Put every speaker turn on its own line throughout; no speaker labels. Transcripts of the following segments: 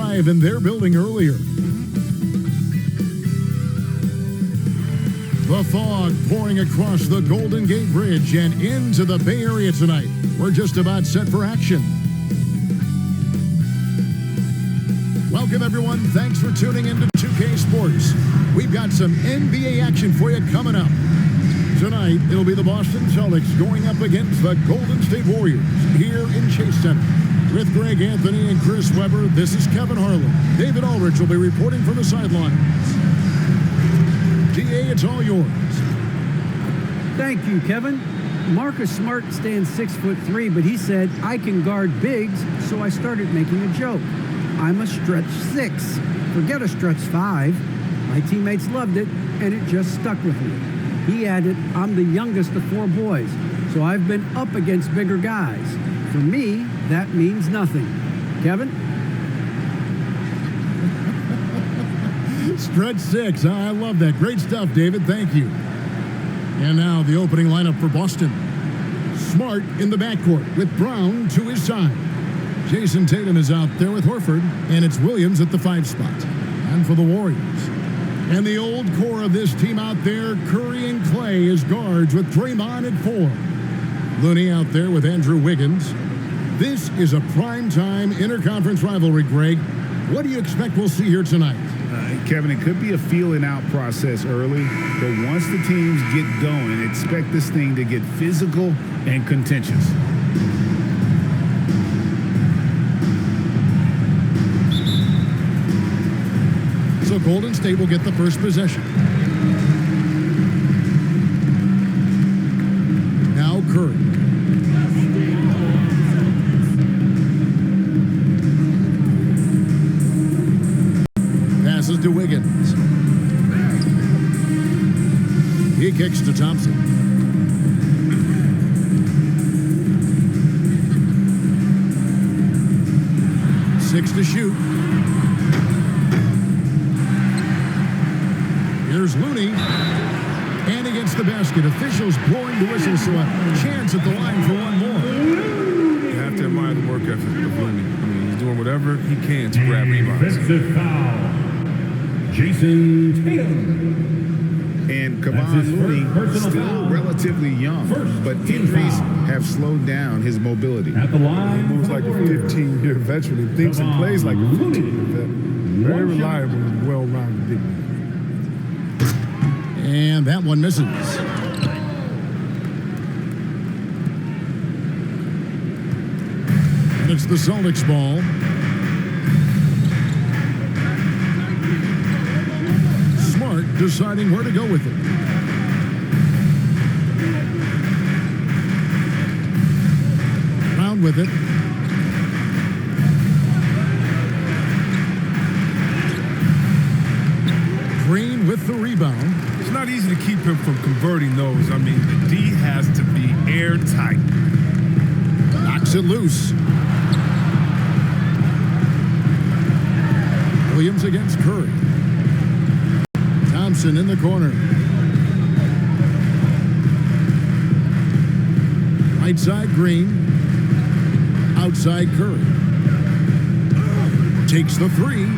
arrive in their building earlier. The fog pouring across the Golden Gate Bridge and into the Bay Area tonight. We're just about set for action. Welcome, everyone. Thanks for tuning in to 2K Sports. We've got some NBA action for you coming up. Tonight, it'll be the Boston Celtics going up against the Golden State Warriors here in Chase Center. With Greg Anthony and Chris Webber, this is Kevin Harlan. David Aldrich will be reporting from the sidelines. DA, it's all yours.
Thank you, Kevin. Marcus Smart stands 6'3", but he said, I can guard bigs, so I started making a joke. I'm a stretch 6. Forget a stretch 5. My teammates loved it, and it just stuck with me. He added, I'm the youngest of 4 boys, so I've been up against bigger guys. For me, that means nothing. Kevin?
Stretch 6. I love that. Great stuff, David. Thank you. And now the opening lineup for Boston. Smart in the backcourt with Brown to his side. Jason Tatum is out there with Horford, and it's Williams at the 5 spot. And for the Warriors. And the old core of this team out there, Curry and Clay as guards with Draymond at 4. Looney out there with Andrew Wiggins. This is a primetime interconference rivalry, Greg. What do you expect we'll see here tonight?
Kevin, it could be a feeling out process early, but once the teams get going, expect this thing to get physical and contentious.
So Golden State will get the first possession. Now Curry. Passes to Wiggins. He kicks to Thompson. Six to shoot. Here's Looney. And he gets the basket. Officials blowing the whistle, so a chance at the line for one more.
You have to admire the work ethic of Looney. I mean, he's doing whatever he can to grab rebounds.
Defensive foul. Jason Tatum.
And Kevon Looney, still relatively young, but injuries have slowed down his mobility.
At the line,
He moves like a 15-year veteran and thinks and plays like a 15-year veteran. Very reliable and well-rounded big man.
And that one misses. And it's the Celtics ball. Smart deciding where to go with it. Brown with it. Green with the rebound.
It's not easy to keep him from converting those. I mean, the D has to be airtight.
Knocks it loose. Williams against Curry. Thompson in the corner. Right side Green. Outside Curry. Takes the 3.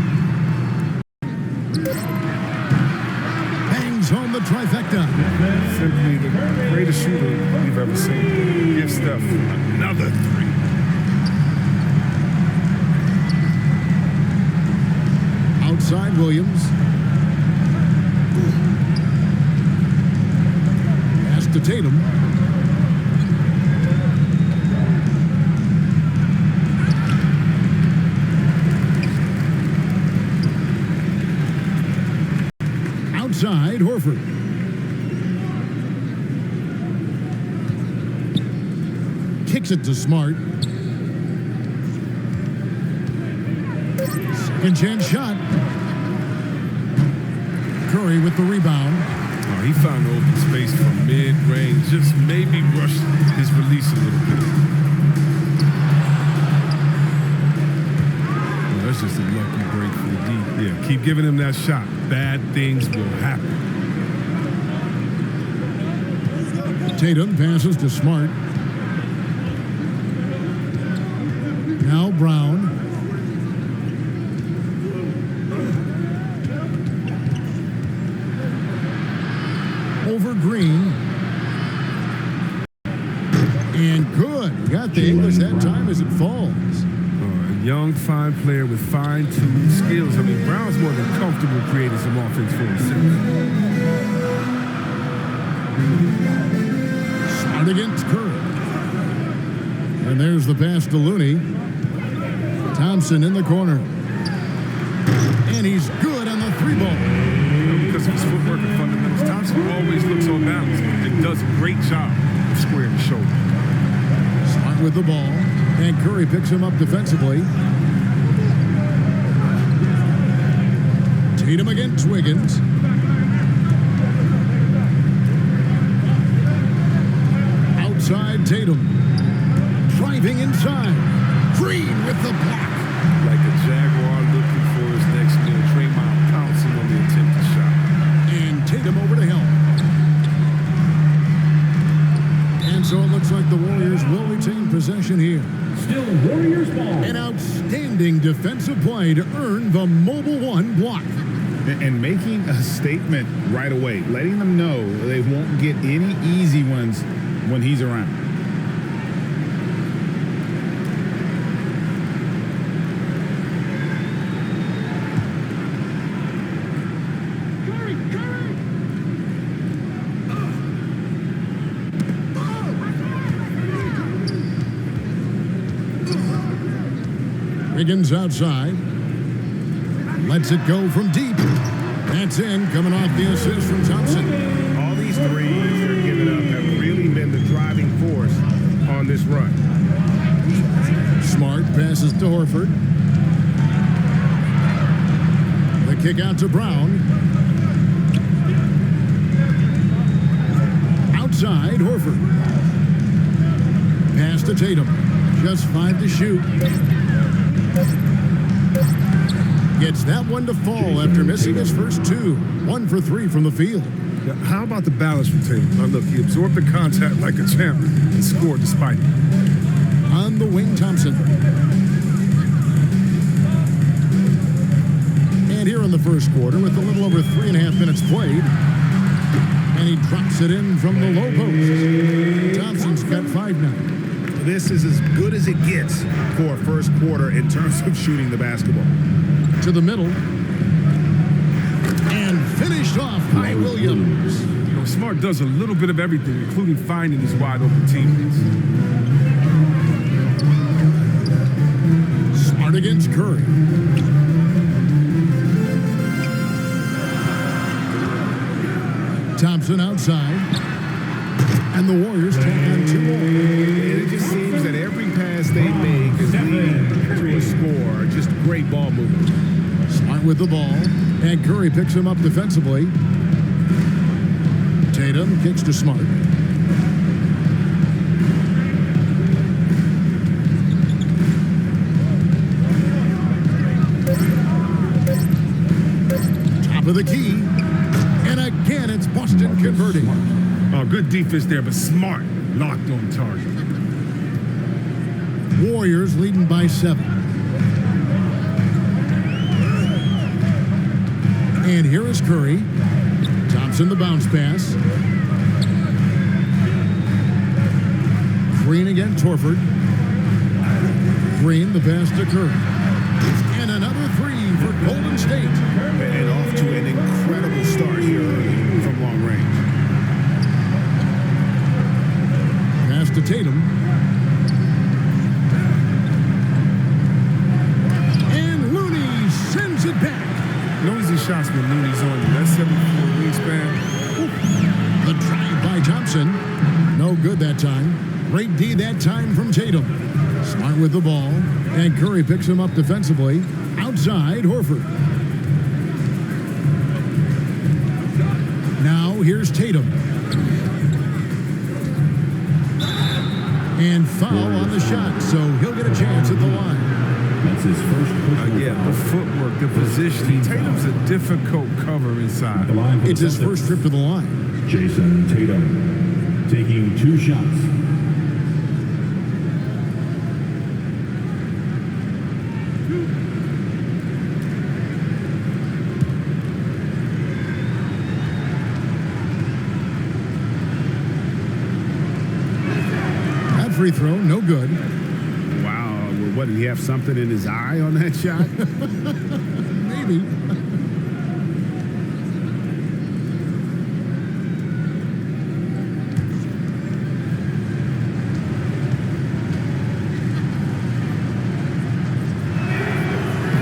Home the trifecta.
Simply the greatest shooter we've ever seen. Give Steph another 3.
Outside Williams. Pass to Tatum. Outside Horford. Kicks it to Smart. Second chance shot. Curry with the rebound.
Oh, he found open space from mid-range. Just maybe rushed his release a little bit. Well, that's just a lucky break for the D. Yeah, keep giving him that shot. Bad things will happen.
Tatum passes to Smart. Now Brown. over Green. And good. Got the English that time as it falls.
A young, fine player with fine-tuned skills. I mean, Brown's more than comfortable creating some offense for himself.
Smart against Curry. And there's the pass to Looney. Thompson in the corner. And he's good on the three ball.
Because of his footwork and fundamentals, Thompson always looks on balance and does a great job of squaring the shoulder.
Smart with the ball. And Curry picks him up defensively. Tatum against Wiggins. Outside Tatum. Driving inside. Green with the block.
Like a Jaguar looking for his next meal. Draymond pouncing on the attempted shot.
And Tatum over to help. And so it looks like the Warriors will retain possession here.
Still Warriors ball.
An outstanding defensive play to earn the Mobile One block.
And making a statement right away, letting them know they won't get any easy ones when he's around.
Wiggins outside. Lets it go from deep. That's in, coming off the assist from Thompson.
All these threes they're giving up have really been the driving force on this run.
Smart passes to Horford. The kick out to Brown. Outside, Horford. Pass to Tatum. Just 5 to shoot. Gets that one to fall after missing his first 2. 1 for 3 from the field.
Now, how about the balance from Tatum? Now, look, he absorbed the contact like a champ and scored despite it.
On the wing, Thompson. And here in the first quarter, with a little over 3.5 minutes played, and he drops it in from the low post. Thompson's got 5 now.
This is as good as it gets for a first quarter in terms of shooting the basketball.
To the middle. And finished off by Williams.
You know, Smart does a little bit of everything, including finding his wide open teammates.
Smart against Curry. Thompson outside. And the Warriors take on 2 more.
It just seems that every pass they make is leading to a score. Just great ball movement.
Smart with the ball. And Curry picks him up defensively. Tatum kicks to Smart. Top of the key. And again, it's Boston converting.
Oh, good defense there, but Smart locked on target.
Warriors leading by 7. And here is Curry. Thompson the bounce pass. Green against Horford. Green the pass to Curry. And another 3 for Golden State.
And off to an incredible start here early from long range.
Pass to Tatum. And Looney sends it back.
No easy shots when Looney's on you. That's 7-4 wingspan.
The drive by Thompson. No good that time. Great D that time from Tatum. Smart with the ball. And Curry picks him up defensively. Outside, Horford. Now here's Tatum. And foul on the shot, so he'll get a chance at the line.
That's his first personal
Yeah, the
foul.
footwork, the positioning. Tatum's a difficult cover inside.
The line for the
It's his
Celtics.
first trip to the line.
Jason Tatum taking 2 shots.
free throw, no good.
Wow. Well, what, did he have something in his eye on that shot?
Maybe.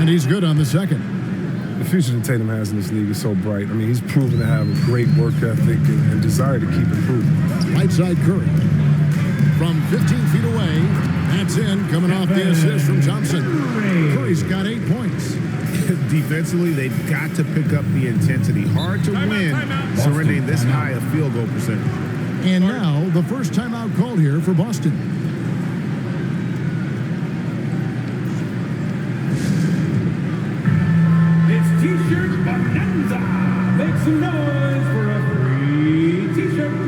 And he's good on the second.
The future that Tatum has in this league is so bright. I mean, he's proven to have a great work ethic and desire to keep improving.
Right side Curry. From 15 feet away, that's in, coming off the assist from Thompson. Curry's got 8 points.
Defensively, they've got to pick up the intensity. Hard to win surrendering this high a field goal percentage.
And now, the first timeout called here for Boston.
It's T-shirt bonanza. Make some noise for a free T-shirt.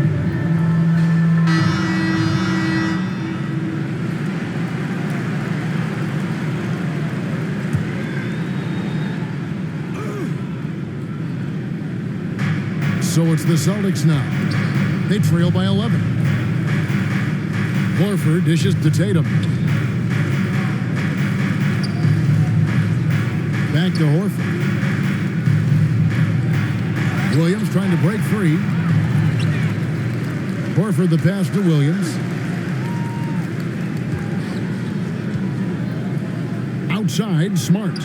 So it's the Celtics now. They trail by 11. Horford dishes to Tatum. Back to Horford. Williams trying to break free. Horford the pass to Williams. Outside, Smart.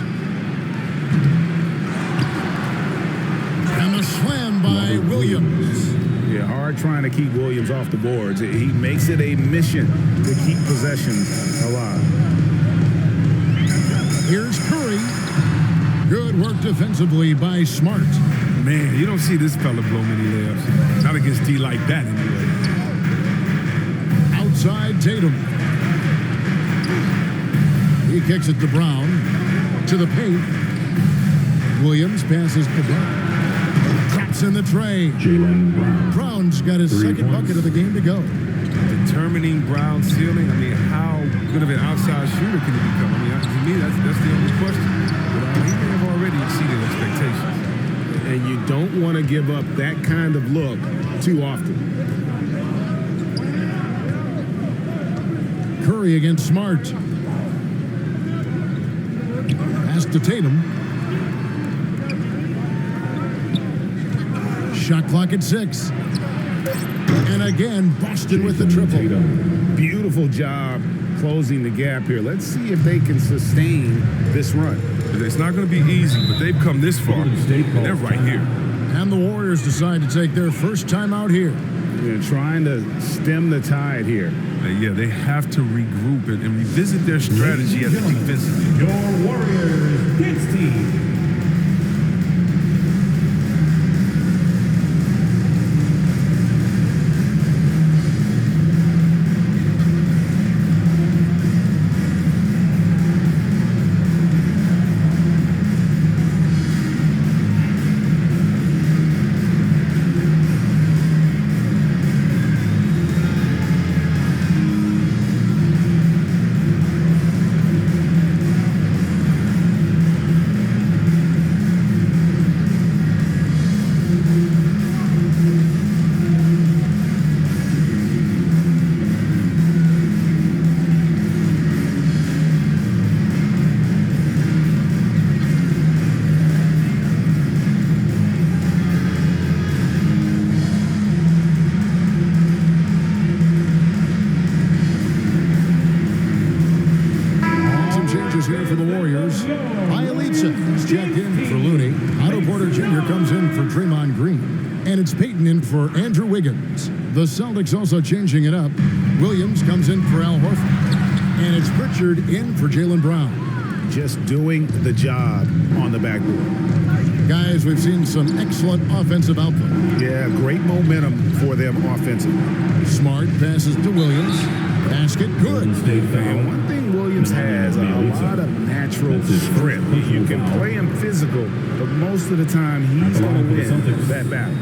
And the slam by Williams.
Yeah, hard trying to keep Williams off the boards. He makes it a mission to keep possession alive.
Here's Curry. Good work defensively by Smart.
Man, you don't see this fella blow many layups. Not against D like that, anyway.
Outside Tatum. He kicks it to Brown. To the paint. Williams passes to Brown. Traps in the tray.
Jaylen Brown.
Brown's got his
3
second
points.
bucket of the game to go.
Determining Brown's ceiling. I mean, how good of an outside shooter can he become? I mean, to me, that's the only question. But he may have already exceeded expectations.
And you don't want to give up that kind of look too often.
Curry against Smart. Pass to Tatum. Shot clock at 6. And again, Boston with the triple.
Beautiful job closing the gap here. Let's see if they can sustain this run.
It's not going to be easy, but they've come this far. And they're right here.
And the Warriors decide to take their first time out here.
They're trying to stem the tide here.
Yeah, they have to regroup and revisit their strategy at the defensive end.
Your Warriors Kids team.
Here for the Warriors. Ielitsa is checked in for Looney. Otto Porter Jr. comes in for Draymond Green. And it's Peyton in for Andrew Wiggins. The Celtics also changing it up. Williams comes in for Al Horford. And it's Pritchard in for Jaylen Brown.
Just doing the job on the backboard.
Guys, we've seen some excellent offensive output.
Yeah, great momentum for them offensively.
Smart passes to Williams. Basket good.
And one thing Williams has, a lot of natural strength. You can play him physical, but most of the time he's going to win that battle.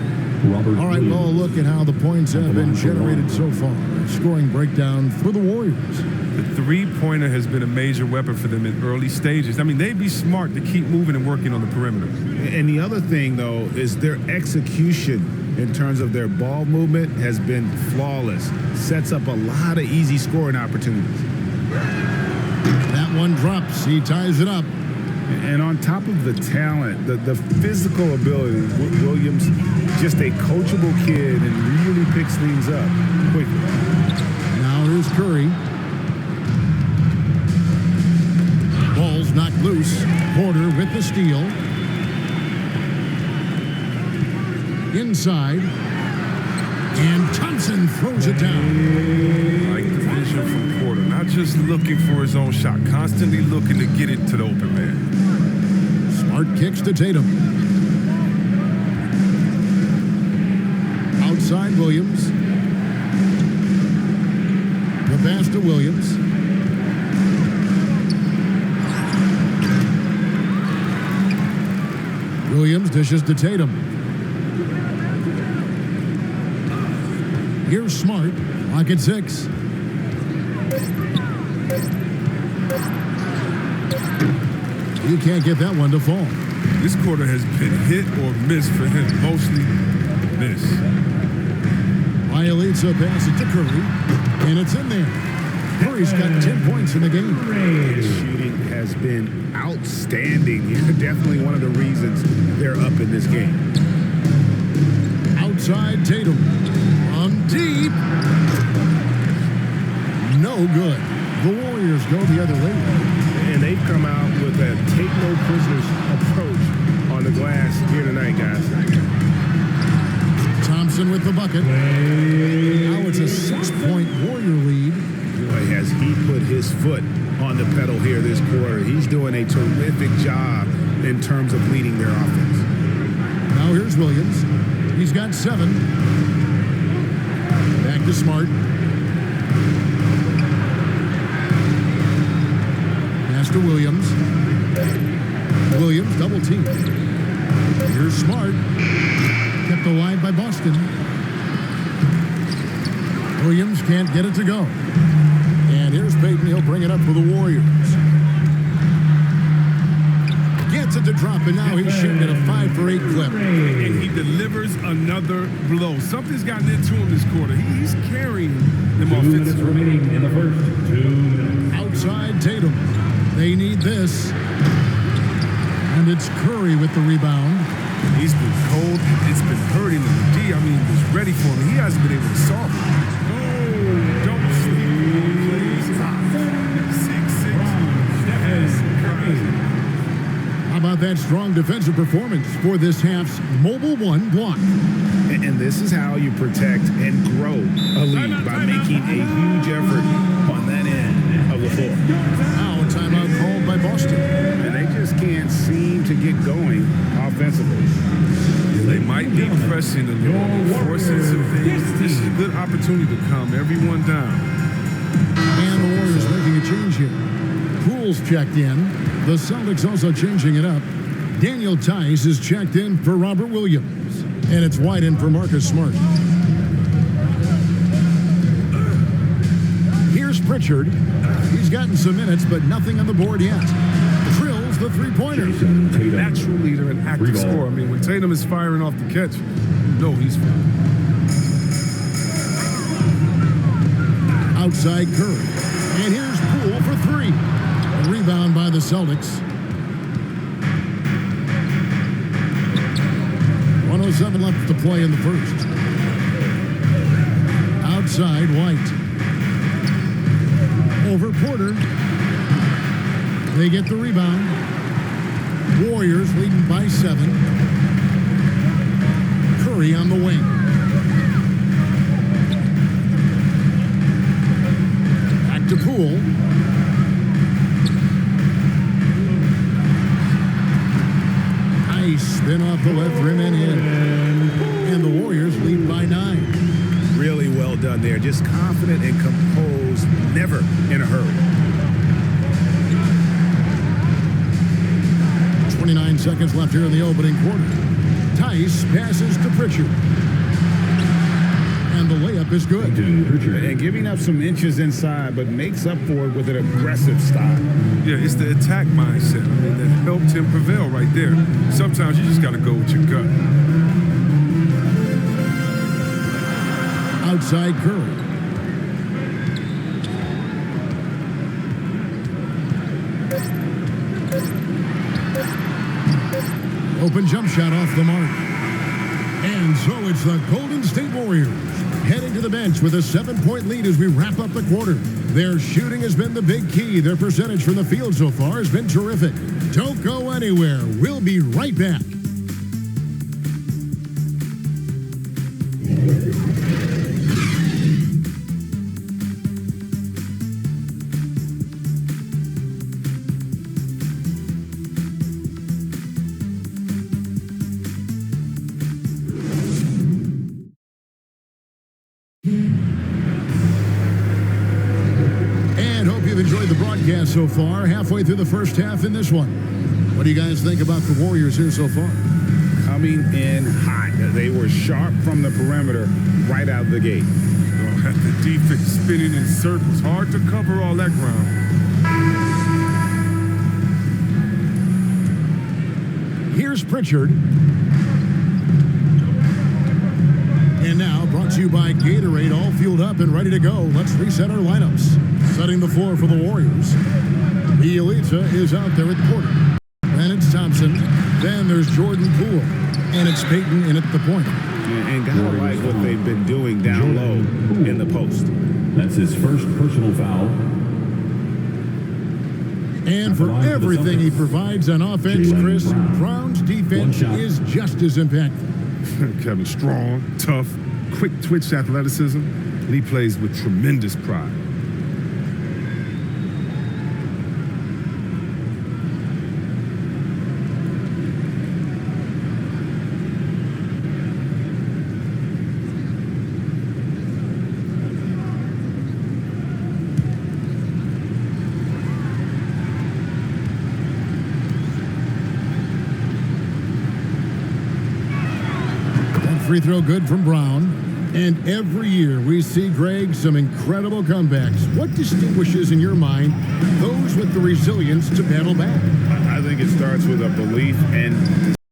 All right, well, look at how the points have been generated so far. Scoring breakdown for the Warriors.
The three-pointer has been a major weapon for them in early stages. I mean, they'd be smart to keep moving and working on the perimeter.
And the other thing, though, is their execution in terms of their ball movement has been flawless. Sets up a lot of easy scoring opportunities.
That one drops. He ties it up.
And on top of the talent, the physical ability, Williams, just a coachable kid and really picks things up quickly.
Now here's Curry. Ball's knocked loose. Porter with the steal. Inside. And Thompson throws it down.
Like the vision from Porter. Not just looking for his own shot. Constantly looking to get it to the open man.
Smart kicks to Tatum. Outside Williams. The pass to Williams. Williams dishes to Tatum. Here's Smart. Lock at 6. You can't get that one to fall.
This quarter has been hit or miss for him. Mostly miss.
Violates a pass it to Curry. And it's in there. Curry's got 10 points in the game.
His shooting has been outstanding. Definitely one of the reasons they're up in this game.
Outside Tatum. On deep. No good. The Warriors go the other way.
And they've come out with a take no prisoners approach on the glass here tonight, guys.
Thompson with the bucket. Now it's a 6-point Warrior lead.
Boy, has he put his foot on the pedal here this quarter. He's doing a terrific job in terms of leading their offense.
Now here's Williams. He's got 7. Back to Smart. Pass to Williams. Williams double team. Here's Smart. Kept alive by Boston. Williams can't get it to go. And here's Payton. He'll bring it up for the Warriors. Gets it to drop, and now he's shooting at a 5-for-8 clip.
And he delivers another blow. Something's gotten into him this quarter. He's carrying them
2 minutes
offensively.
remaining in the first. 2 minutes.
Outside Tatum. They need this. And it's Curry with the rebound.
He's been cold. It's been hurting him. D, I mean, was ready for him. He hasn't been able to solve it. Oh, don't sleep. Please. 6'6".
How about that strong defensive performance for this half's Mobile One block?
And this is how you protect and grow a lead, by making a huge effort on that end of the floor.
Now a timeout called by Boston.
And they just can't seem to get going offensively.
They might be pressing a little, forcing some things. This is a good opportunity to calm everyone down.
And the Warriors making a change here. Poole's checked in. The Celtics also changing it up. Daniel Tice is checked in for Robert Williams. And it's White in for Marcus Smart. Here's Pritchard. He's gotten some minutes, but nothing on the board yet. Drills the three-pointer.
Natural leader and active scorer. I mean, when Tatum is firing off the catch, you know he's fine.
Outside Curry. And here's Poole for 3. A rebound by the Celtics. 1:07 left to play in the first. Outside White. Over Porter. They get the rebound. Warriors leading by 7. Curry on the wing. Back to Poole. Nice spin off the left rim and in. And the Warriors lead by 9.
Really well done there. Just confident and composed, never in a hurry.
29 seconds left here in the opening quarter. Tice passes to Pritchard. And the layup is good.
And giving up some inches inside, but makes up for it with an aggressive style.
Yeah, it's the attack mindset. I mean, that helped him prevail right there. Sometimes you just got to go with your gut.
Outside Curry. Open jump shot off the mark. And so it's the Golden State Warriors heading to the bench with a 7-point lead as we wrap up the quarter. Their shooting has been the big key. Their percentage from the field so far has been terrific. Don't go anywhere. We'll be right back. Enjoyed the broadcast so far, halfway through the first half in this one. What do you guys think about the Warriors here so far?
Coming in hot. They were sharp from the perimeter right out the gate.
The defense spinning in circles. Hard to cover all that ground.
Here's Pritchard. And now, brought to you by Gatorade, all fueled up and ready to go. Let's reset our lineups. Setting the floor for the Warriors. Bielitsa is out there at Porter. Then it's Thompson. Then there's Jordan Poole. And it's Payton in at the point.
And gotta like what they've been doing down low in the post.
That's his first personal foul.
And for everything he provides on offense, Chris, Brown's defense is just as impactful.
Kevin, strong, tough, quick twitch athleticism, and he plays with tremendous pride.
Free throw good from Brown. And every year we see, Greg, some incredible comebacks. What distinguishes, in your mind, those with the resilience to battle back?
I think it starts with a belief and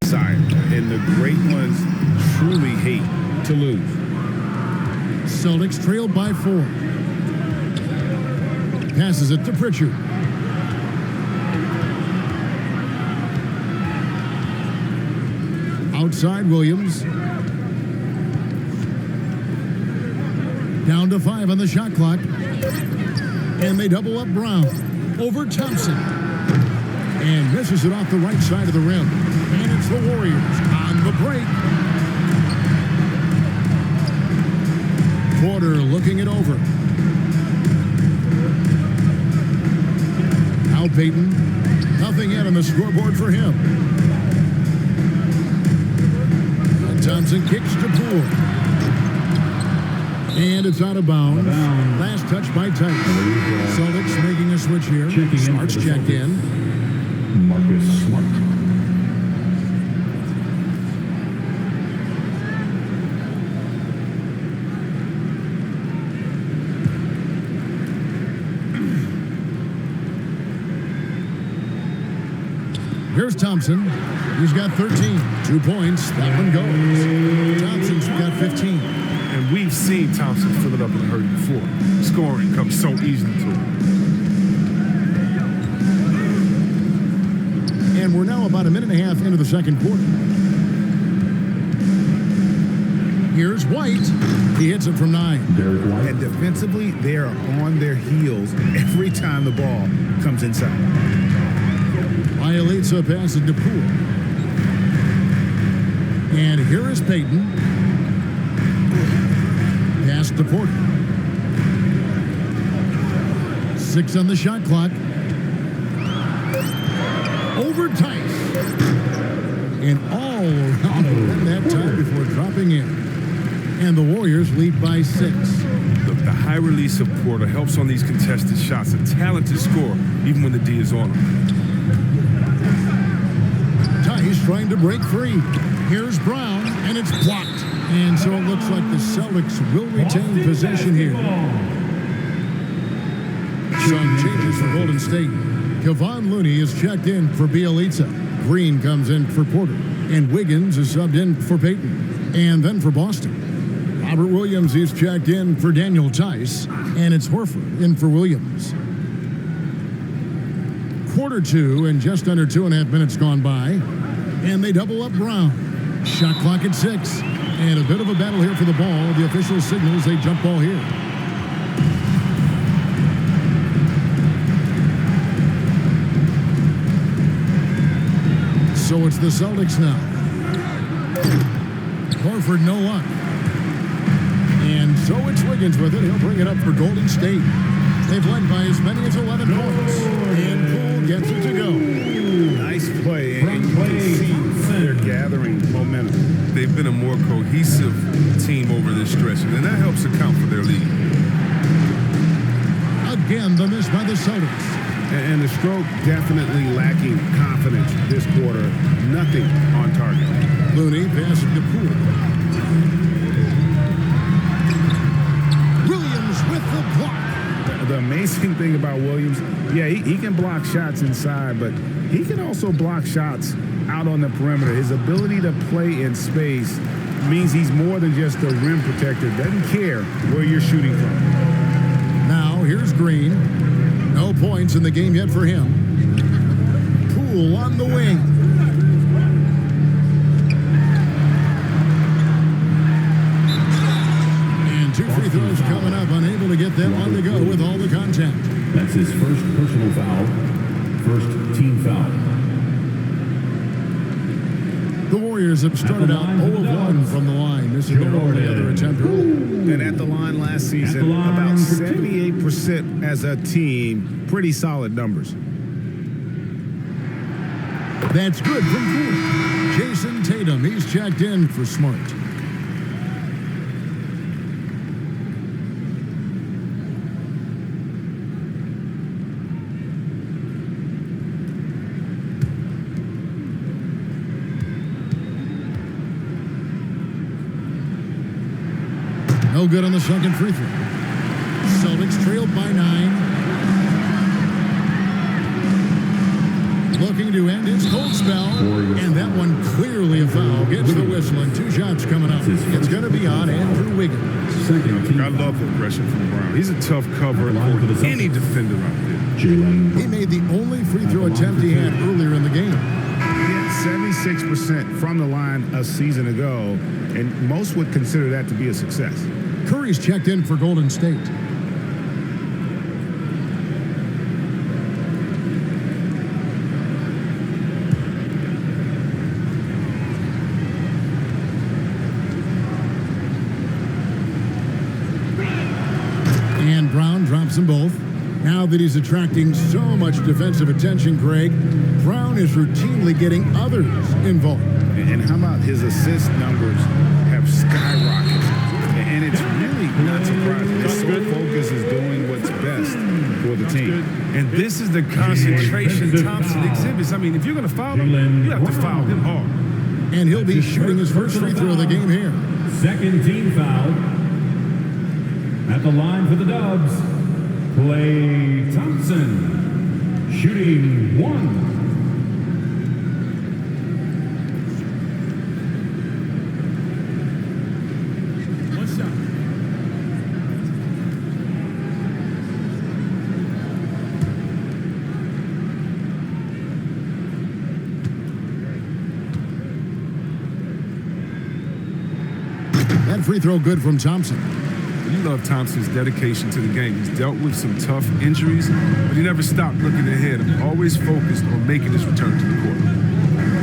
desire. And the great ones truly hate to lose.
Celtics trail by 4. Passes it to Pritchard. Outside Williams. Down to 5 on the shot clock. And they double up Brown. Over Thompson. And misses it off the right side of the rim. And it's the Warriors on the break. Porter looking it over. Now Payton. Nothing yet on the scoreboard for him. And Thompson kicks to Poole. And it's out of bounds. Last touch by Tice. Celtics making a switch here. Smart's checked in.
Marcus Smart.
Here's Thompson. He's got 13. 2 points. That one goes. Thompson's got 15.
And we've seen Thompson fill it up in a hurry before. Scoring comes so easily to him.
And we're now about a minute and a half into the second quarter. Here's White. He hits it from 9.
And defensively, they are on their heels every time the ball comes inside.
Bielitsa passes to Poole. And here is Payton. Pass to Porter. 6 on the shot clock. Over Tice. And all around the rim that time before dropping in. And the Warriors lead by 6.
The high release of Porter helps on these contested shots. A talented scorer, even when the D is on him.
Tice trying to break free. Here's Brown, and it's blocked. And so it looks like the Celtics will retain possession here. Some changes for Golden State. Kevon Looney is checked in for Bielitsa. Green comes in for Porter. And Wiggins is subbed in for Payton. And then for Boston, Robert Williams, he's checked in for Daniel Tice, and it's Horford in for Williams. Quarter 2 and just under 2.5 minutes gone by, and they double up Brown. Shot clock at 6, and a bit of a battle here for the ball. The official signals a jump ball here. So it's the Celtics now. Horford, no luck. And so it's Wiggins with it. He'll bring it up for Golden State. They've led by as many as 11 points. And Poole gets it to go.
Nice play. And you can see they're gathering momentum.
They've been a more cohesive team over this stretch, and that helps account for their lead.
Again, the miss by the Celtics.
And the stroke definitely lacking confidence this quarter. Nothing on target.
Looney passing to Poole. Williams with the block.
The amazing thing about Williams, yeah, he can block shots inside, but he can also block shots out on the perimeter. His ability to play in space means he's more than just a rim protector. Doesn't care where you're shooting from.
Now, here's Green. No points in the game yet for him. Poole on the wing. And 2 free throws coming up. Unable to get them on the go with all the contact.
That's his first personal foul. First team foul.
The Warriors have started out 0-1 from the line. This is their only other attempt early.
And at the line last season, about 78% as a team. Pretty solid numbers.
That's good from Poole. Jason Tatum, he's checked in for Smart. No good on the second free throw. Celtics trailed by 9. Looking to end his cold spell. And that one clearly a foul. Gets the whistle and 2 shots coming up. It's going to be on Andrew Wiggins.
I love the aggression from Brown. He's a tough cover for any defender out there.
He made the only free throw attempt he had earlier in the game.
He had 76% from the line a season ago, and most would consider that to be a success.
Curry's checked in for Golden State. And Brown drops them both. Now that he's attracting so much defensive attention, Greg, Brown is routinely getting others involved.
And how about his assist numbers have skyrocketed? And it's really not surprising. His sole focus is doing what's best for the team.
And this is the concentration Thompson exhibits. I mean, if you're going to foul him, you have to foul him hard.
And he'll be shooting his first free throw of the game here.
Second team foul. At the line for the Dubs, Klay Thompson, shooting 1.
That free throw good from Thompson.
You love Thompson's dedication to the game. He's dealt with some tough injuries, but he never stopped looking ahead and always focused on making his return to the court.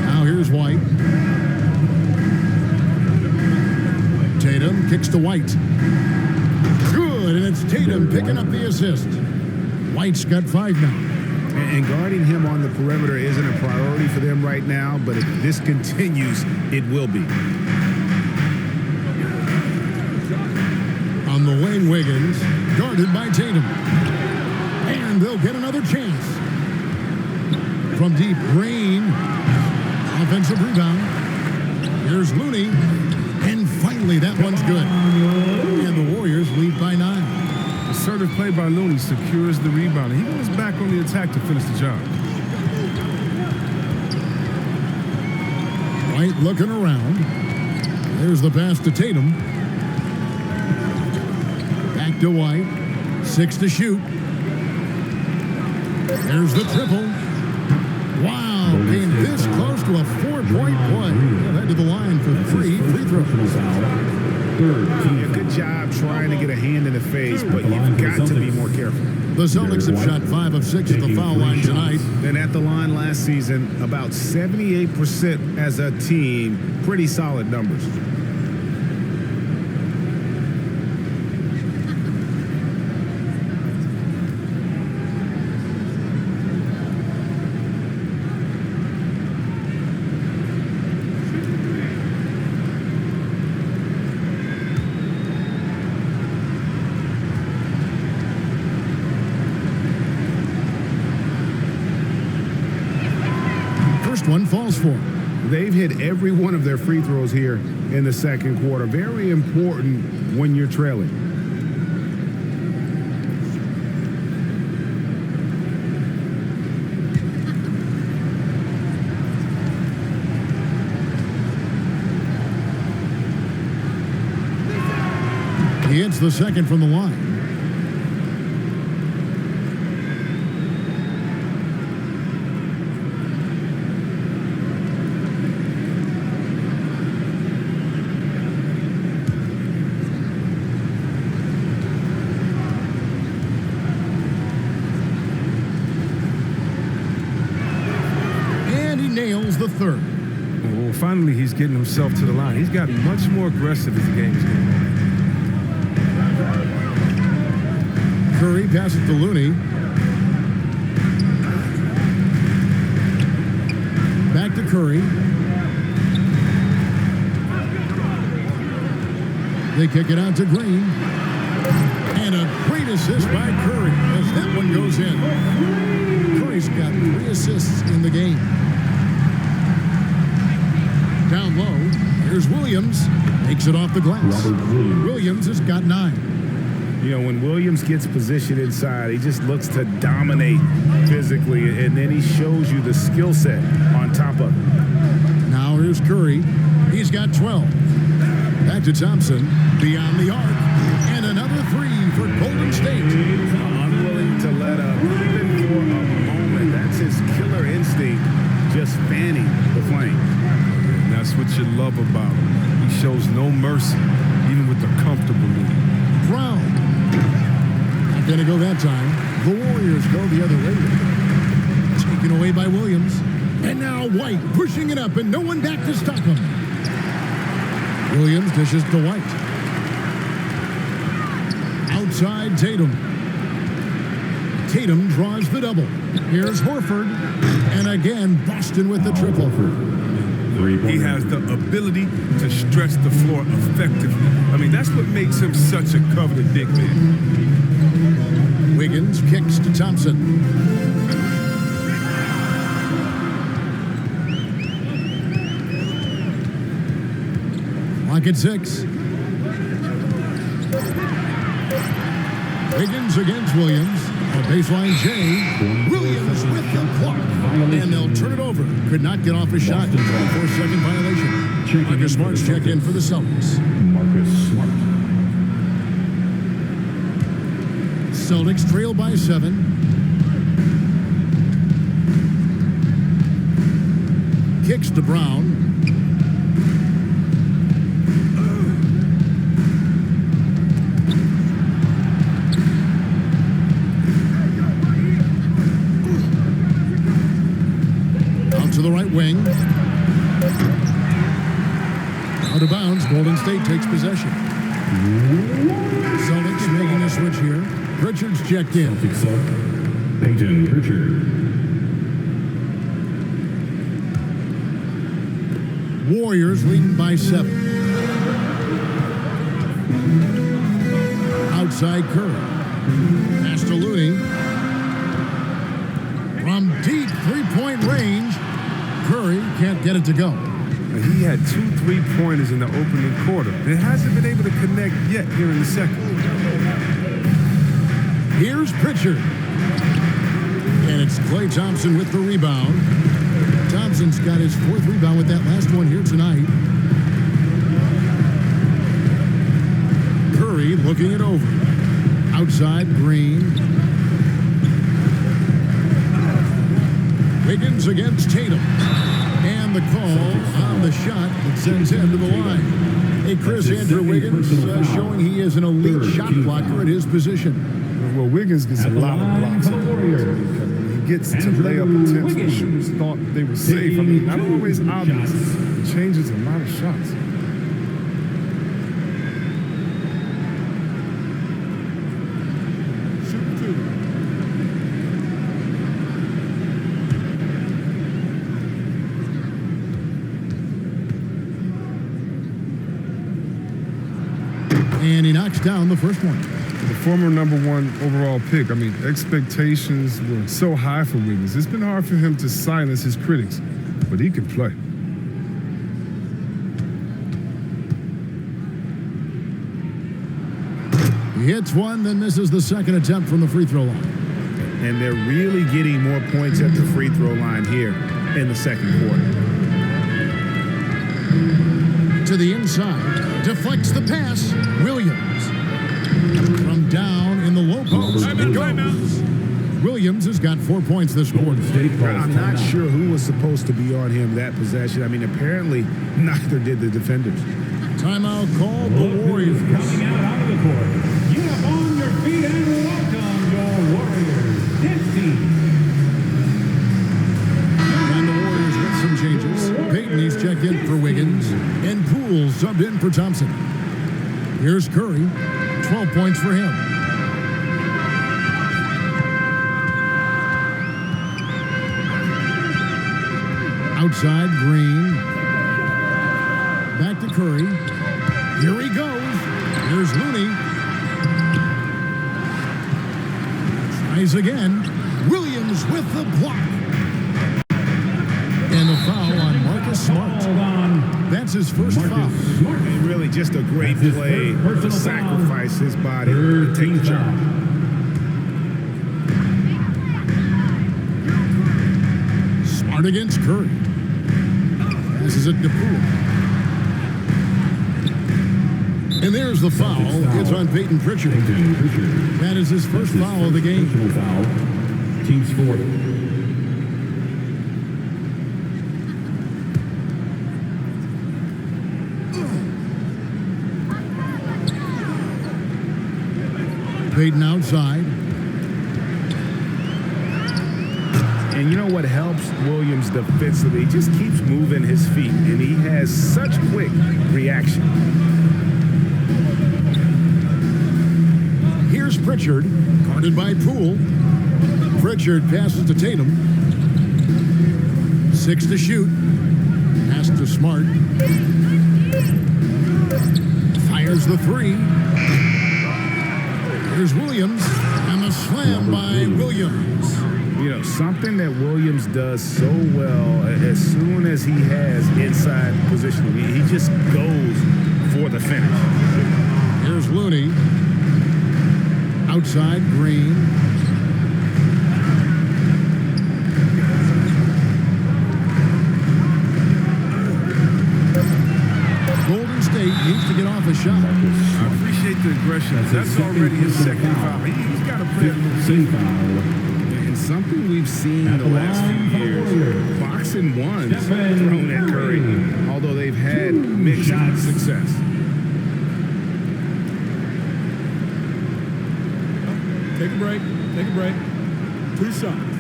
Now here's White. Tatum kicks to White. Good, and it's Tatum picking up the assist. White's got 5 now.
And guarding him on the perimeter isn't a priority for them right now, but if this continues, it will be.
On the wing, Wiggins, guarded by Tatum. And they'll get another chance. From deep, Green. Offensive rebound. Here's Looney. And finally, that one's good. And the Warriors lead by 9.
Assertive play by Looney secures the rebound. He goes back on the attack to finish the job.
White looking around. There's the pass to Tatum. Back to White. 6 to shoot. There's the triple. Wow, came this close to a 4-point play. Head to the line for 3 free throws.
Yeah, good job trying to get a hand in the face, but you've got to be more careful.
The Celtics have shot 5 of 6 at the foul line tonight.
And at the line last season, about 78% as a team. Pretty solid numbers.
One falls for.
They've hit every one of their free throws here in the second quarter. Very important when you're trailing.
He hits the second from the line. The third.
Well, finally, he's getting himself to the line. He's gotten much more aggressive as the game is going on.
Curry passes to Looney. Back to Curry. They kick it out to Green. And a great assist by Curry as that one goes in. Curry's got 3 assists in the game. Down low, here's Williams. Makes it off the glass. Williams has got 9.
You know, when Williams gets positioned inside, he just looks to dominate physically, and then he shows you the skill set on top of it.
Now here's Curry. He's got 12. Back to Thompson. Beyond the arc. And another 3 for Golden State.
Unwilling to let up, even for a moment. That's his killer instinct, just fanning the flame.
That's what you love about him. He shows no mercy, even with a comfortable lead.
Brown. Not going to go that time. The Warriors go the other way. Taken away by Williams. And now White pushing it up and no one back to stop him. Williams dishes to White. Outside Tatum. Tatum draws the double. Here's Horford. And again, Boston with the triple.
He has the ability to stretch the floor effectively. I mean, that's what makes him such a coveted big man.
Wiggins kicks to Thompson. Clock at 6. Wiggins against Williams. A baseline J. Williams with the block. And they'll turn it over. Could not get off a shot. 4-second violation. Marcus Smart's checked in for the Celtics.
Marcus Smart.
Celtics trail by 7. Kicks to Brown. To the right wing. Out of bounds. Golden State takes possession. Celtics making a switch here. Pritchard's checked in.
Celtics up. Peyton Pritchard.
Warriors leading by 7. Outside Curry. Pass to Looney. From deep 3-point range. Curry can't get it to go.
He had 2 3-pointers in the opening quarter. It hasn't been able to connect yet here in the second.
Here's Pritchard. And it's Klay Thompson with the rebound. Thompson's got his 4th rebound with that last one here tonight. Curry looking it over. Outside, Green. Wiggins against Tatum. And the call on the shot that sends him to the line. Hey, Chris, Andrew Wiggins showing he is an elite shot blocker at his position.
Well, Wiggins gets a lot of blocks. He gets to lay up attempts when shooters thought they were safe. I mean, not always obvious. It changes a lot of shots.
And he knocks down the first one.
The former #1 overall pick, I mean, expectations were so high for Wiggins. It's been hard for him to silence his critics, but he can play.
He hits one, then misses the second attempt from the free throw line.
And they're really getting more points at the free throw line here in the second quarter.
To the inside, deflects the pass, Williams. From down in the low post, it goes. Williams has got 4 points this quarter.
I'm not sure who was supposed to be on him that possession. I mean, apparently neither did the defenders.
Timeout called the Warriors.
Coming out of the court. Get up on your feet and welcome your Warriors dance team.
And the Warriors with some changes. Payton is checked in for Wiggins, and Poole subbed in for Thompson. Here's Curry, 12 points for him. Outside, Green. Back to Curry. Here he goes. Here's Looney. Tries again. Williams with the block. And a foul on Marcus Smart. That's his first foul.
Really just a great play to sacrifice his body to take the job.
Smart against Curry. Passes it to Poole. And there's the foul. It's on Peyton Pritchard. That is his first foul of the game.
Foul. Team's fourth.
Peyton outside.
And you know what helps Williams defensively? He just keeps moving his feet, and he has such quick reaction.
Here's Pritchard, guarded by Poole. Pritchard passes to Tatum. 6 to shoot. Pass to Smart. Fires the three. Here's Williams, and the slam by Williams.
You know, something that Williams does so well, as soon as he has inside position, he just goes for the finish.
Here's Looney. Outside, Green. Golden State needs to get off a shot.
I appreciate the aggression. That's already his second foul. He's got to play a little safe.
And something we've seen the last few years, boxing ones thrown at Curry, although they've had mixed success.
Take a break. Take a break. 2 shots.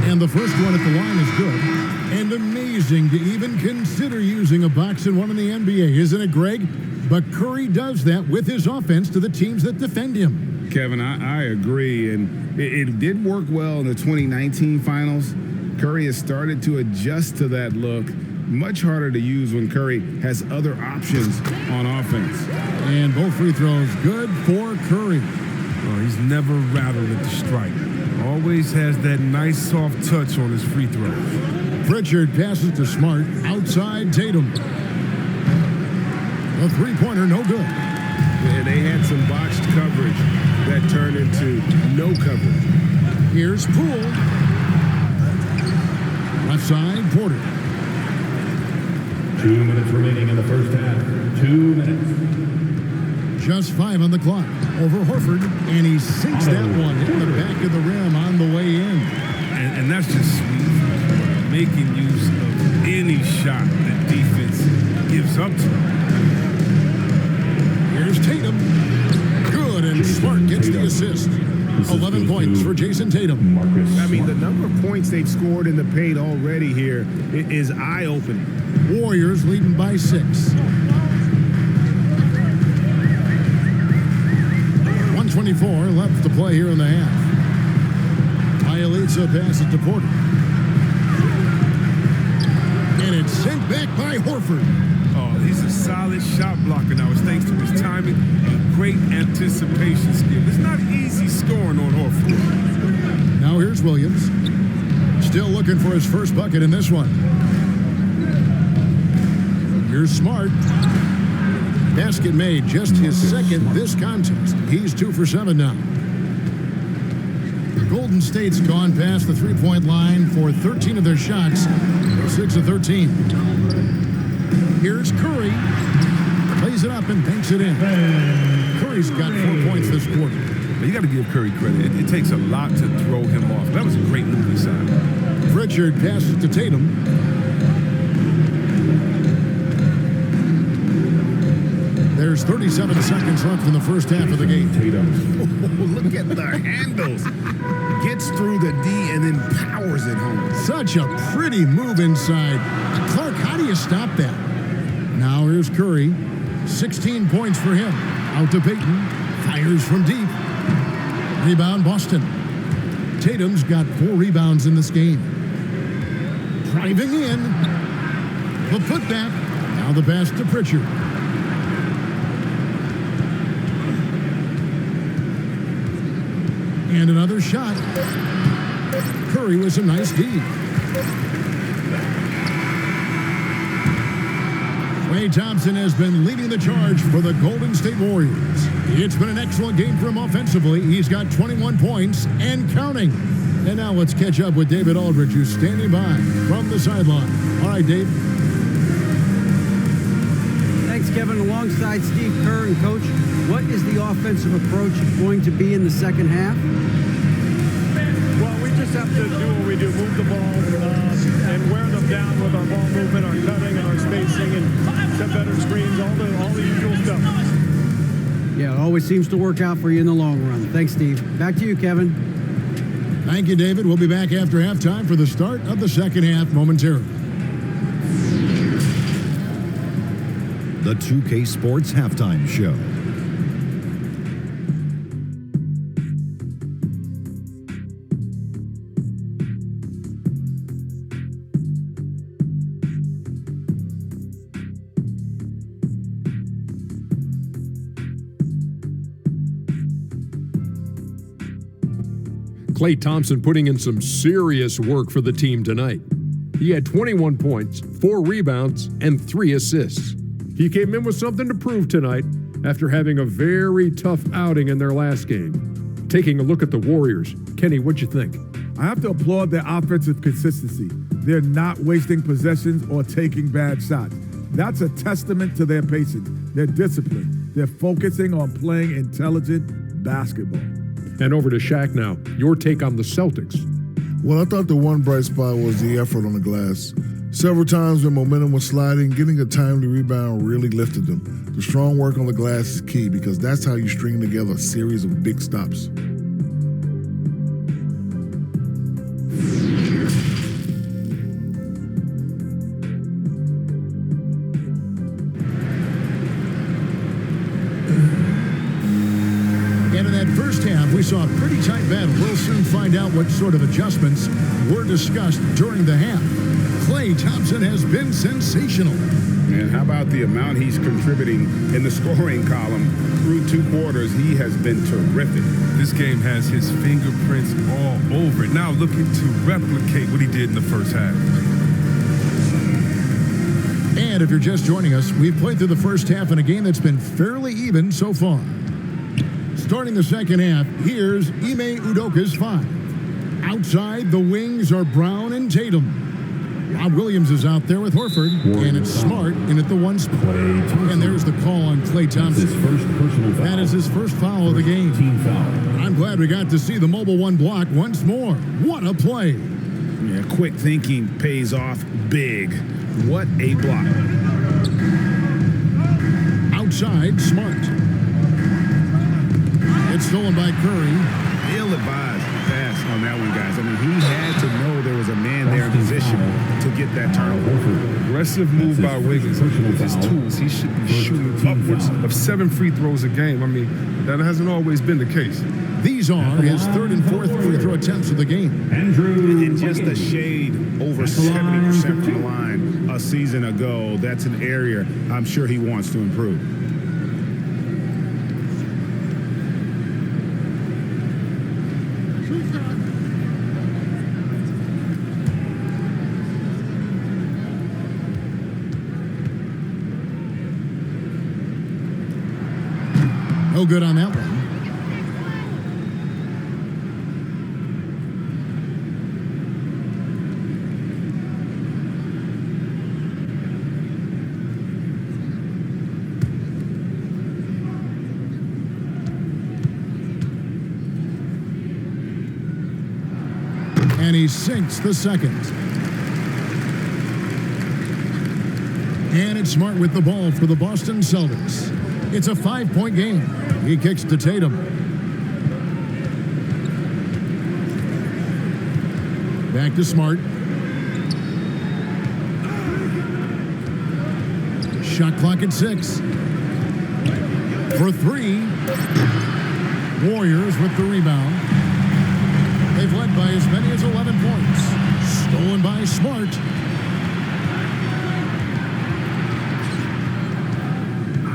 And the first one at the line is good. And amazing to even consider using a boxing one in the NBA, isn't it, Greg? But Curry does that with his offense to the teams that defend him.
Kevin, I agree, and it did work well in the 2019 finals. Curry has started to adjust to that look. Much harder to use when Curry has other options on offense.
And both free throws good for Curry.
Oh, he's never rattled at the strike. Always has that nice soft touch on his free throws.
Pritchard passes to Smart. Outside, Tatum. A three-pointer, no good.
And they had some botched coverage that turned into no coverage.
Here's Poole. Left side, Porter.
2 minutes remaining in the first half. 2 minutes.
Just 5 on the clock. Over Horford, and he sinks that one in the back of the rim on the way in.
And that's just sweet. Making use of any shot that defense gives up to him.
Here's Tatum. Good, and Smart gets the assist. 11 points for Jason Tatum.
I mean, the number of points they've scored in the paint already here is eye-opening.
Warriors leading by 6. 124 left to play here in the half. Bielitsa passes to Porter. And it's sent back by Horford.
Oh, he's a solid shot blocker now. It's thanks to his timing and great anticipation skill. It's not easy scoring on Horford.
Now here's Williams. Still looking for his first bucket in this one. Here's Smart. Basket made, just his second this contest. He's 2 for 7 now. Golden State's gone past the three-point line for 13 of their shots. 6 of 13. Here's Curry. Plays it up and banks it in. Curry's got 4 points this quarter.
But you got to give Curry credit. It takes a lot to throw him off. That was a great move inside.
Pritchard passes to Tatum. There's 37 seconds left in the first half of the game.
Oh, look at the handles. Gets through the D and then powers it home.
Such a pretty move inside. Clark, how do you stop that? Now here's Curry. 16 points for him. Out to Payton. Fires from deep. Rebound Boston. Tatum's got 4 rebounds in this game. Driving in. The putback. Now the pass to Pritchard. And another shot. Curry was a nice D. Klay Thompson has been leading the charge for the Golden State Warriors. It's been an excellent game for him offensively. He's got 21 points and counting. And now let's catch up with David Aldridge, who's standing by from the sideline. All right, Dave.
Thanks, Kevin. Alongside Steve Kerr and Coach, what is the offensive approach going to be in the second half?
Well, we just have to do what we do, move the ball and wear them down with our ball movement, our cutting, and our spacing, and set better screens, all the usual stuff.
Yeah, it always seems to work out for you in the long run. Thanks, Steve. Back to you, Kevin.
Thank you, David. We'll be back after halftime for the start of the second half momentarily.
The 2K Sports Halftime Show.
Klay Thompson putting in some serious work for the team tonight. He had 21 points, 4 rebounds, and 3 assists. He came in with something to prove tonight after having a very tough outing in their last game. Taking a look at the Warriors, Kenny, what'd you think?
I have to applaud their offensive consistency. They're not wasting possessions or taking bad shots. That's a testament to their patience, their discipline. They're focusing on playing intelligent basketball.
And over to Shaq now. Your take on the Celtics.
Well, I thought the one bright spot was the effort on the glass. Several times when momentum was sliding, getting a timely rebound really lifted them. The strong work on the glass is key because that's how you string together a series of big stops.
We saw a pretty tight battle. We'll soon find out what sort of adjustments were discussed during the half. Klay Thompson has been sensational.
And how about the amount he's contributing in the scoring column through 2 quarters? He has been terrific.
This game has his fingerprints all over it. Now looking to replicate what he did in the first half.
And if you're just joining us, we've played through the first half in a game that's been fairly even so far. Starting the second half, here's Ime Udoka's 5. Outside, the wings are Brown and Tatum. Rob Williams is out there with Horford, and it's Smart in at the 1 spot. And there's the call on Klay Thompson. That is his first foul of the game. I'm glad we got to see the mobile 1 block once more. What a play.
Yeah, quick thinking pays off big. What a block.
Outside, Smart. It's stolen by Curry.
Ill-advised pass on that one, guys. I mean, he had to know there was a man there in position to get that turnover.
Aggressive move by Wiggins. With his tools, he should be shooting upwards of 7 free throws a game. I mean, that hasn't always been the case.
These are his 3rd and 4th free throw attempts of the game.
And just a shade over 70% from the line a season ago. That's an area I'm sure he wants to improve.
No good on that one. And he sinks the second. And it's Smart with the ball for the Boston Celtics. It's a 5-point game. He kicks to Tatum. Back to Smart. Shot clock at 6. For 3. Warriors with the rebound. They've led by as many as 11 points. Stolen by Smart.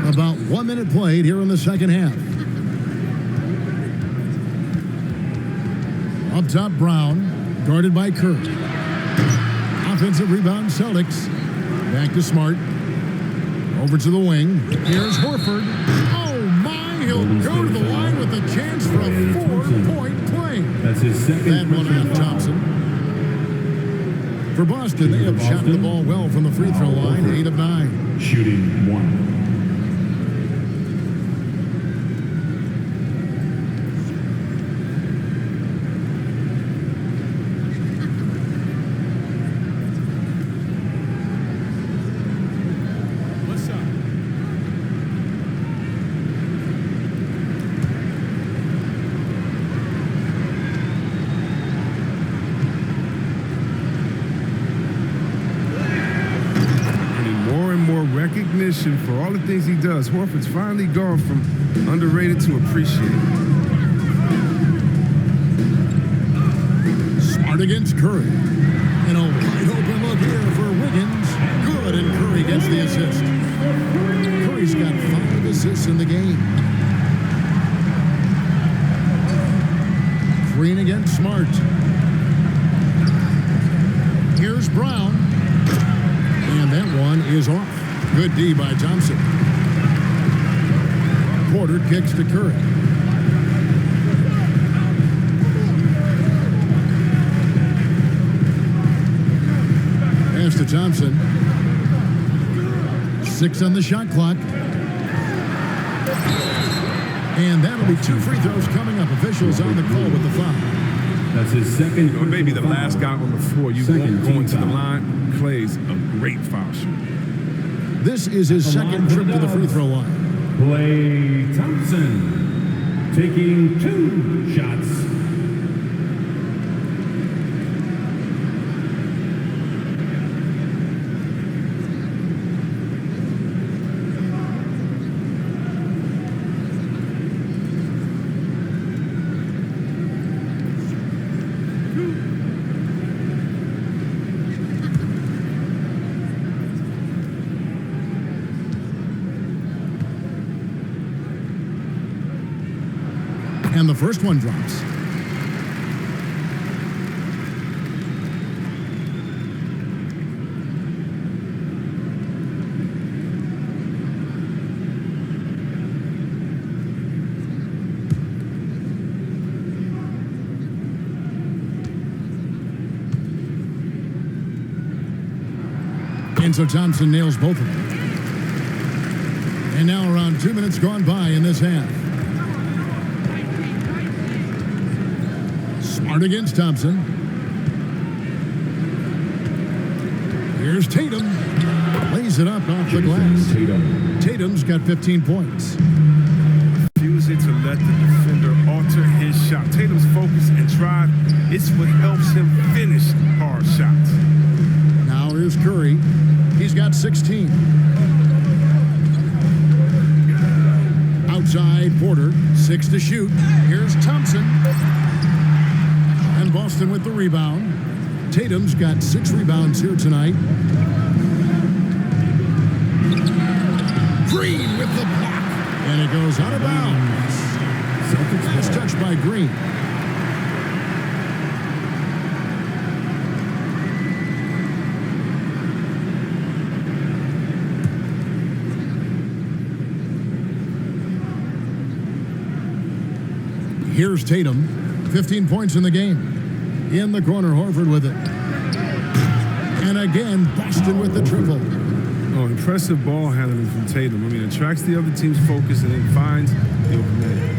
About 1 minute played here in the second half. Up top, Brown, guarded by Kurt. Offensive rebound, Celtics. Back to Smart. Over to the wing. Here's Horford. Oh, my. He'll go to the line with a chance for a 4-point play.
That's his second.
That one off Thompson. For Boston, they have shot the ball well from the free throw line, 8 of 9.
Shooting 1.
For all the things he does, Horford's finally gone from underrated to appreciated.
Smart against Curry. And a wide open look here for Wiggins. Good, and Curry gets the assist. Curry's got 5 assists in the game. Green against Smart. Here's Brown. And that one is off. Good D by Thompson. Porter kicks to Curry. Pass to Thompson. 6 on the shot clock. And that'll be 2 free throws coming up. Officials on the call with the foul.
That's his second.
Or maybe the last guy on the floor. You won't going to the line. Clay's a great foul shooter.
This is his second trip to the free throw line.
Klay Thompson taking 2 shots.
And the first one drops. And so Thompson nails both of them. And now around 2 minutes gone by in this half. Smart against Thompson. Here's Tatum. Lays it up off the glass. Tatum's got 15 points.
Refusing to let the defender alter his shot. Tatum's focus and drive, it's what helps him finish hard shots.
Now here's Curry. He's got 16. Outside Porter, 6 to shoot. Here's Thompson. And Boston with the rebound. Tatum's got 6 rebounds here tonight. Green with the block. And it goes out of bounds. Last touch by Green. Here's Tatum, 15 points in the game. In the corner, Horford with it. And again, Boston with the triple.
Oh, impressive ball handling from Tatum. I mean, attracts the other team's focus and then finds the open man.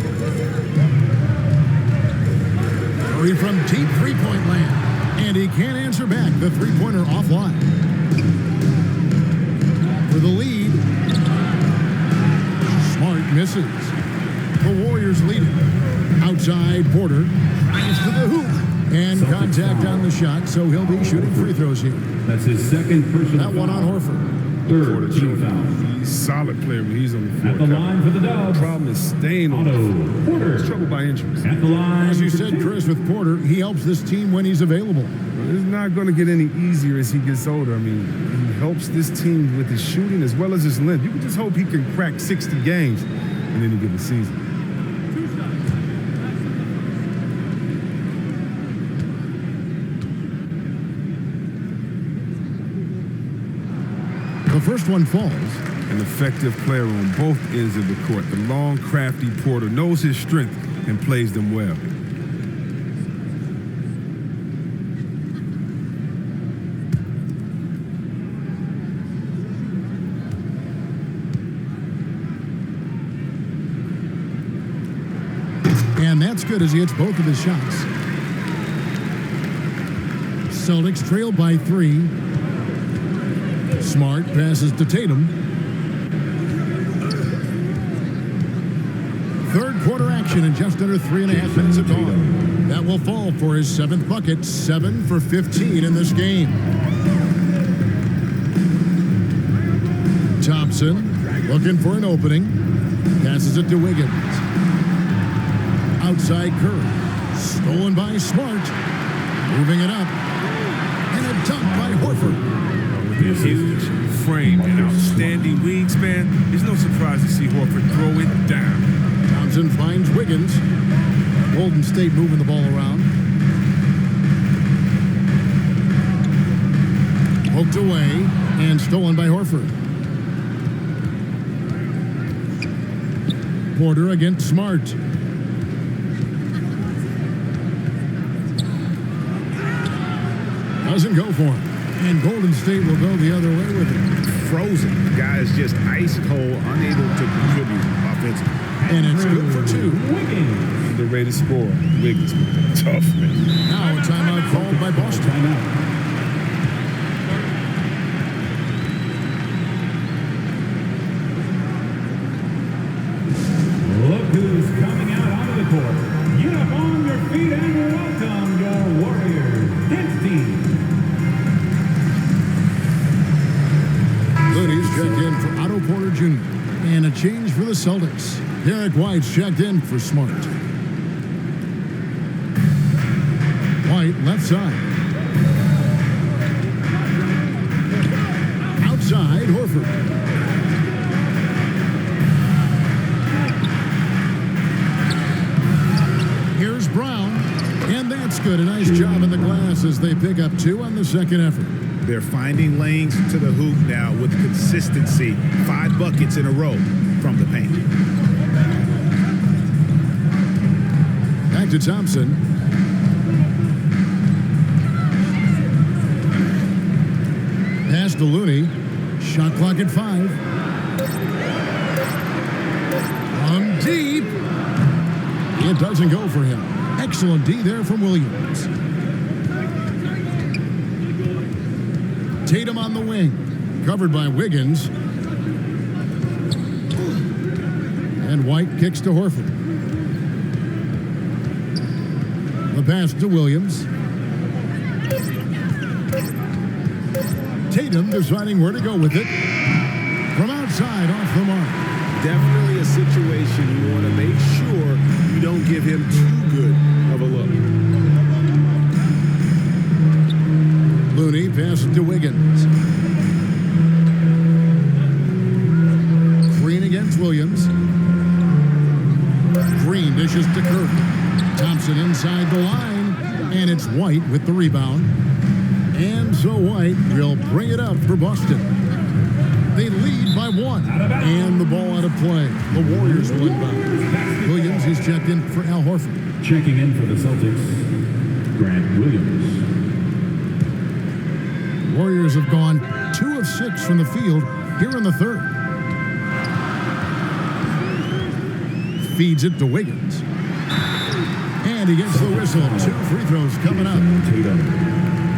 Curry from deep three-point land. And he can't answer back. The three-pointer offline. For the lead. Smart misses. The Warriors lead it. Outside Porter. Drives to the hoop. And contact on the shot, so he'll be shooting free throws here.
That's his second personal
That one on Horford.
Third team foul.
He's a solid player when he's on the floor.
At the line for the Dubs.
The problem is staying on the floor.
Porter.
He's troubled by injuries.
At the line.
As you said, Chris, with Porter, he helps this team when he's available.
It's not going to get any easier as he gets older. I mean, he helps this team with his shooting as well as his length. You can just hope he can crack 60 games in any given season.
The first one falls.
An effective player on both ends of the court. The long, crafty Porter knows his strength and plays them well.
And that's good as he hits both of his shots. Celtics trail by 3. Smart passes to Tatum. Third quarter action in just under 3.5 minutes of gone. That will fall for his 7th bucket, 7 for 15 in this game. Thompson looking for an opening. Passes it to Wiggins. Outside Curry. Stolen by Smart. Moving it up. And a dunk by Horford.
A huge frame and outstanding wingspan. There's no surprise to see Horford throw it down.
Thompson finds Wiggins. Golden State moving the ball around. Poked away and stolen by Horford. Porter against Smart. Doesn't go for him. And Golden State will go the other way with it.
Frozen. The guy is just ice cold, unable to contribute offensively.
And it's good for 2.
Underrated scorer. Wiggins. Tough, man.
Now a timeout called by Boston.
Look who's coming out onto the court. Get up on your feet and welcome your Warriors dance team.
Looney's checked in for Otto Porter Jr. And a change for the Celtics. Derek White's checked in for Smart. White left side. Outside Horford. Here's Brown. And that's good. A nice job in the glass as they pick up 2 on the second effort.
They're finding lanes to the hoop now with consistency. 5 buckets in a row from the paint.
Back to Thompson. Pass to Looney. Shot clock at 5. From deep. It doesn't go for him. Excellent D there from Williams. Tatum on the wing. Covered by Wiggins. And White kicks to Horford. The pass to Williams. Tatum deciding where to go with it. From outside, off the mark.
Definitely a situation you want to make sure you don't give him too good of a look.
Looney passes to Wiggins. Green against Williams. Green dishes to Curry. Thompson inside the line, and it's White with the rebound. And so White will bring it up for Boston. They lead by 1, and the ball out of play. The Warriors will inbound. Williams is checked in for Al Horford.
Checking in for the Celtics, Grant Williams.
Warriors have gone 2 of 6 from the field here in the third. Feeds it to Wiggins. And he gets the whistle. 2 free throws coming up.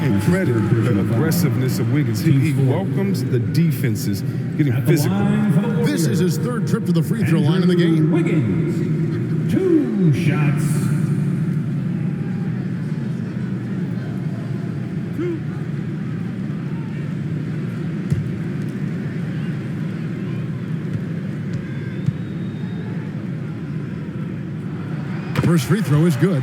And credit the aggressiveness of Wiggins. He welcomes the defenses getting physical.
This is his 3rd trip to the free throw line in the game.
Wiggins, 2 shots.
First free throw is good.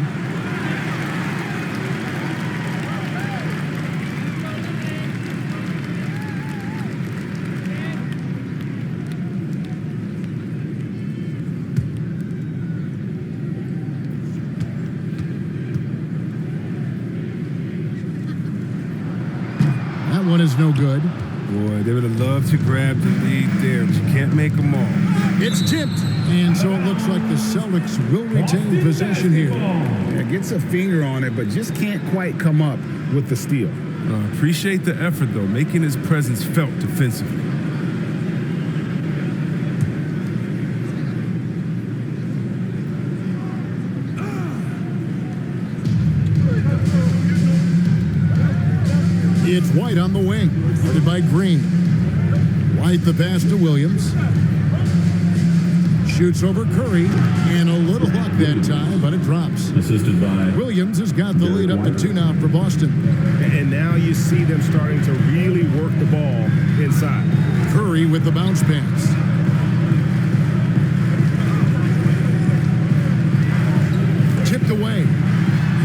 That one is no good.
Boy, they would have loved to grab the lead there, but you can't make them all.
It's tipped, and so it looks like the Celtics will retain possession here.
Yeah, gets a finger on it, but just can't quite come up with the steal.
Appreciate the effort, though, making his presence felt defensively.
It's White on the wing, guarded by Green. White the pass to Williams. Shoots over Curry, and a little luck that time, but it drops.
Assisted by
Williams has got the lead up to 2 now for Boston.
And now you see them starting to really work the ball inside.
Curry with the bounce pass. Tipped away.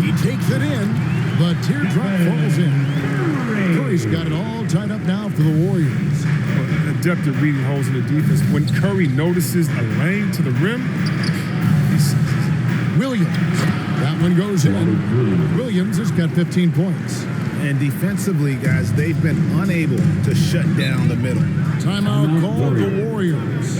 He takes it in, but teardrop falls in. Curry's got it all tied up now for the Warriors.
Adept at reading holes in the defense. When Curry notices a lane to the rim, he seizes.
Williams. That one goes in. Williams has got 15 points.
And defensively, guys, they've been unable to shut down the middle.
Timeout called the Warriors.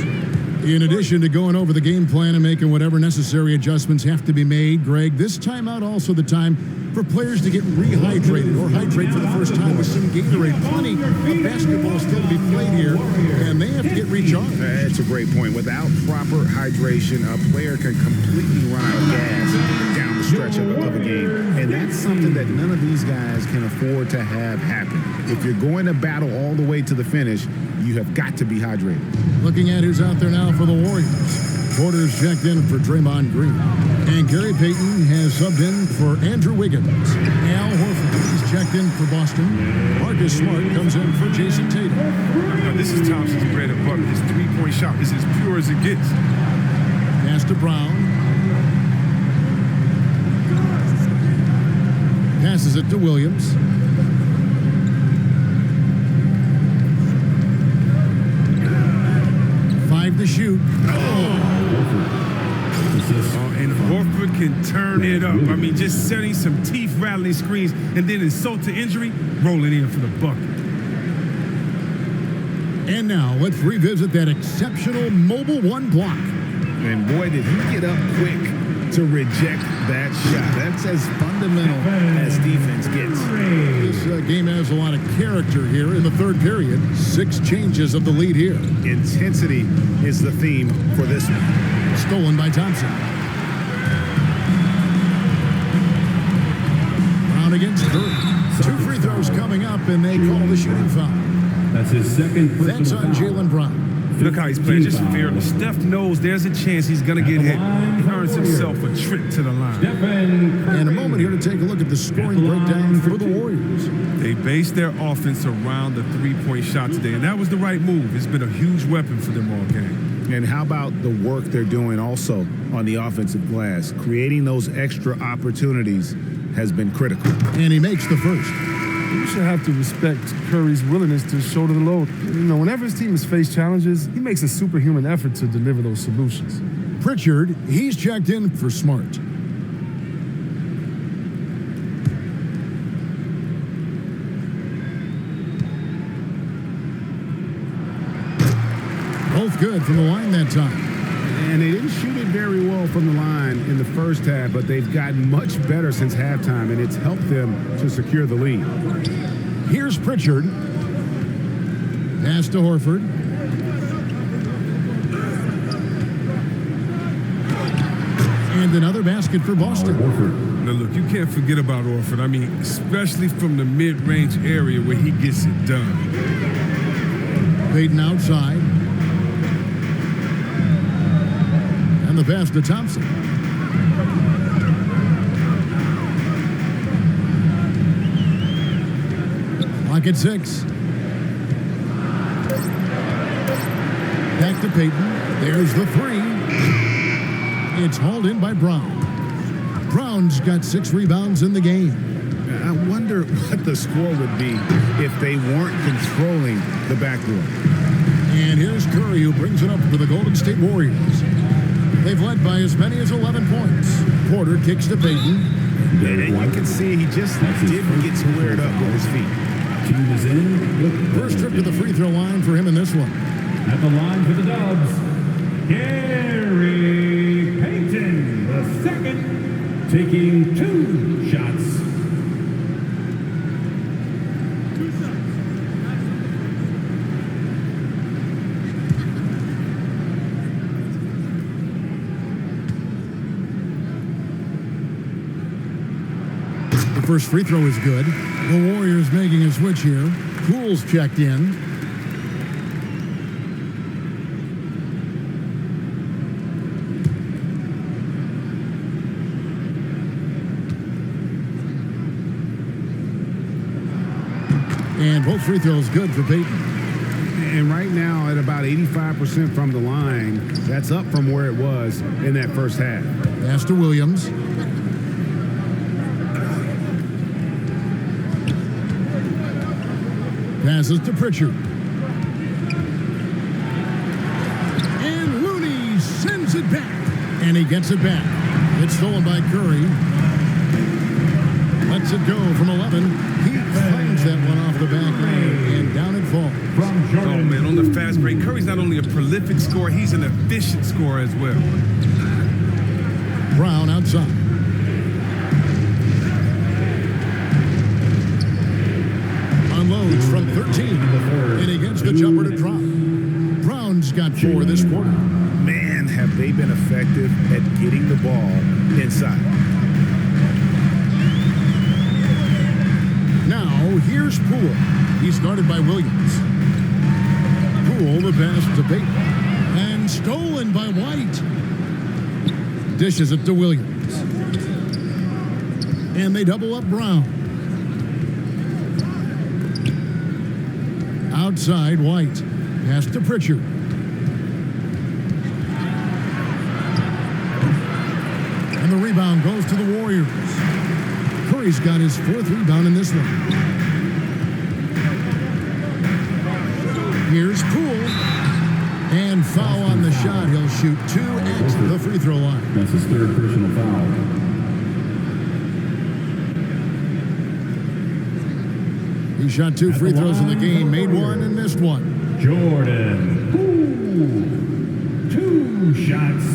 In addition to going over the game plan and making whatever necessary adjustments have to be made, Greg, this timeout also the time for players to get rehydrated or hydrate for the first time with some Gatorade. Plenty of basketball still to be played here, and they have to get recharged.
That's a great point. Without proper hydration, a player can completely run out of gas down the stretch of a game. And that's something that none of these guys can afford to have happen. If you're going to battle all the way to the finish, you have got to be hydrated.
Looking at who's out there now for the Warriors. Porter's checked in for Draymond Green. And Gary Payton has subbed in for Andrew Wiggins. Al Horford is checked in for Boston. Marcus Smart comes in for Jason Tatum.
Now, this is Thompson's bread and butter. His three-point shot is as pure as it gets.
Pass to Brown. Passes it to Williams. To shoot.
And Horford can turn it up. I mean, just setting some teeth-rattling screens and then insult to injury, rolling in for the bucket.
And now let's revisit that exceptional mobile 1 block.
And boy, did he get up quick to reject that shot. That's as fundamental as defense gets.
This game has a lot of character here in the third period. 6 changes of the lead here.
Intensity is the theme for this one.
Stolen by Thompson. Brown against Curry. 2 free throws coming up, and they call the shooting foul.
That's his second personal
That's on
foul.
Jaylen Brown.
Look how he's playing, just fearless. Steph knows there's a chance he's going to get hit. He earns himself a trip to the line.
And a moment here to take a look at the scoring breakdown for the Warriors.
They based their offense around the three-point shot today, and that was the right move. It's been a huge weapon for them all game.
And how about the work they're doing also on the offensive glass? Creating those extra opportunities has been critical.
And he makes the first.
You should have to respect Curry's willingness to shoulder the load. You know, whenever his team has faced challenges, he makes a superhuman effort to deliver those solutions.
Pritchard, he's checked in for Smart. Both good from the line that time.
And they didn't shoot it very well from the line in the first half, but they've gotten much better since halftime, and it's helped them to secure the lead.
Here's Pritchard. Pass to Horford. And another basket for Boston.
Now, look, you can't forget about Orford. I mean, especially from the mid-range area where he gets it done.
Payton outside. And the pass to Thompson. Clock at 6. Back to Payton. There's the 3. It's hauled in by Brown. Brown's got 6 rebounds in the game.
I wonder what the score would be if they weren't controlling the backcourt.
And here's Curry, who brings it up for the Golden State Warriors. They've led by as many as 11 points. Porter kicks to Payton.
And you can see he just didn't get squared up with his feet.
Team is in.
First trip to the free throw line for him in this one.
At the line for the Dubs, Gary Payton, the second, taking 2 shots.
The first free throw is good. The Warriors making a switch here. Poole's checked in. And both free throws good for Payton.
And right now at about 85% from the line, that's up from where it was in that first half.
Pass to Williams. Passes to Pritchard. And Looney sends it back. And he gets it back. It's stolen by Curry. Lets it go from 11. He finds that one off the back and down it falls.
Oh, man, on the fast break, Curry's not only a prolific scorer, he's an efficient scorer as well.
Brown outside. Unloads from 13. And he gets the jumper to drop. Brown's got 4 this quarter.
Man, have they been effective at getting the ball inside.
Now, here's Poole. He's guarded by Williams. Poole, the pass to Payton. And stolen by White. Dishes it to Williams. And they double up Brown. Outside, White. Pass to Pritchard. And the rebound goes to the Warriors. Curry's got his 4th rebound in this one. Here's Poole. And foul on the shot. He'll shoot 2 at the free throw line.
That's his 3rd personal foul.
He shot 2 free throws in the game, made 1 and missed 1.
Jordan. Ooh, 2 shots.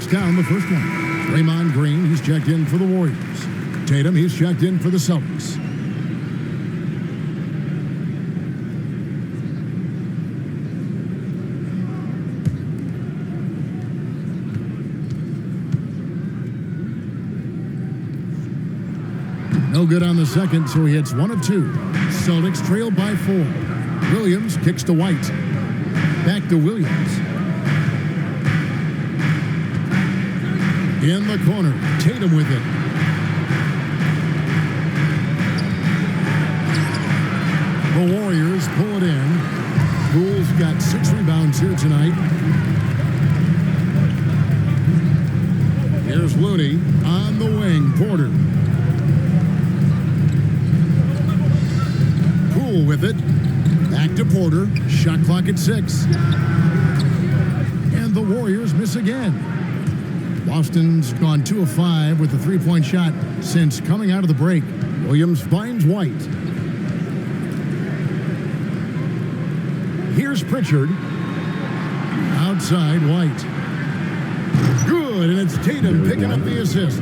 knocks down the first one. Draymond Green, he's checked in for the Warriors. Tatum, he's checked in for the Celtics. No good on the second, so he hits 1 of 2. Celtics trail by 4. Williams kicks to White. Back to Williams. In the corner, Tatum with it. The Warriors pull it in. Poole's got 6 rebounds here tonight. Here's Looney on the wing. Porter. Poole with it. Back to Porter. Shot clock at 6. And the Warriors miss again. Boston's gone 2 of 5 with a 3-point shot since coming out of the break. Williams finds White. Here's Pritchard. Outside White. Good, and it's Tatum picking up the assist.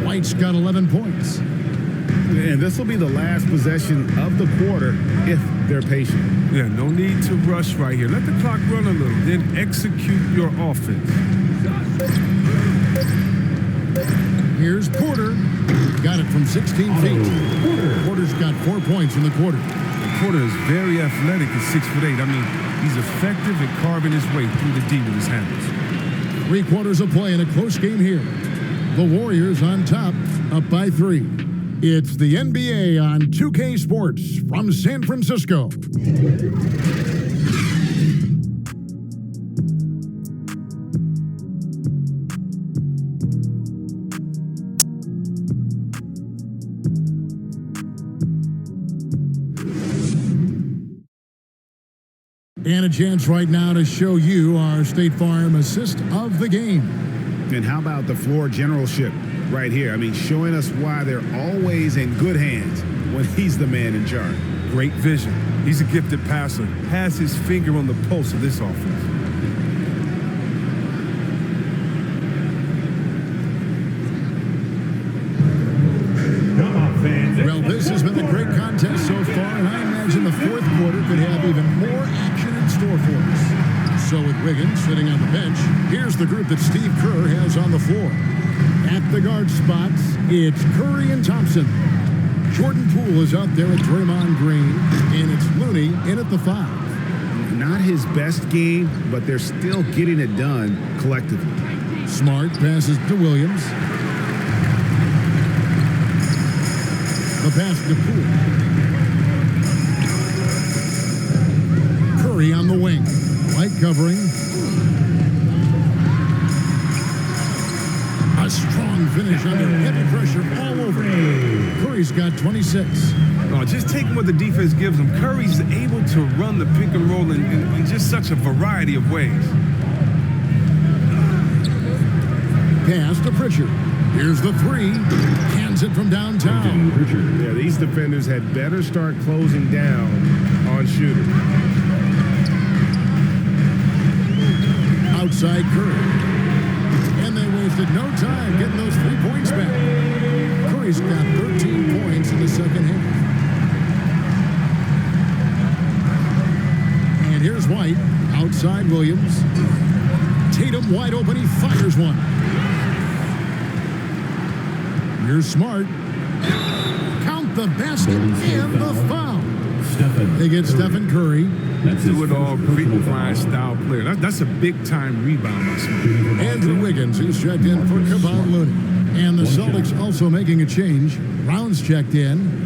White's got 11 points.
And this will be the last possession of the quarter if they're patient.
Yeah, no need to rush right here. Let the clock run a little, then execute your offense.
Here's Porter. Got it from 16 feet. Porter's got 4 points in the quarter.
Porter is very athletic at 6'8". I mean, he's effective at carving his way through the D with his handles.
3 quarters of play in a close game here. The Warriors on top, up by 3. It's the NBA on 2K Sports from San Francisco. And a chance right now to show you our State Farm assist of the game.
And how about the floor generalship right here? I mean, showing us why they're always in good hands when he's the man in charge.
Great vision. He's a gifted passer. Has his finger on the pulse of this offense.
Well, this has been a great contest so far, and I imagine the fourth quarter could have even more action in store for us. So with Wiggins sitting on the bench, here's the group that Steve Kerr has on the floor. At the guard spots, it's Curry and Thompson. Jordan Poole is out there at Draymond Green, and it's Looney in at the 5.
Not his best game, but they're still getting it done collectively.
Smart passes to Williams. The pass to Poole. Curry on the wing. Light covering. A strong finish under heavy pressure all over. Curry's got 26.
Oh, just taking what the defense gives him. Curry's able to run the pick and roll in just such a variety of ways.
Pass to Pritchard. Here's the 3. Hands it from downtown.
Yeah, these defenders had better start closing down on shooters.
Outside Curry. And they wasted no time getting those 3 points back. Curry's got 13 points in the second half. And here's White. Outside Williams. Tatum wide open. He fires one. Here's Smart. Count the basket and the foul. They get Stephen Curry.
Do-it-all, green-line style player. That's a big-time rebound by Smart.
Andrew Wiggins, he's checked in for Kevon Looney. And the Celtics also making a change. Brown's checked in.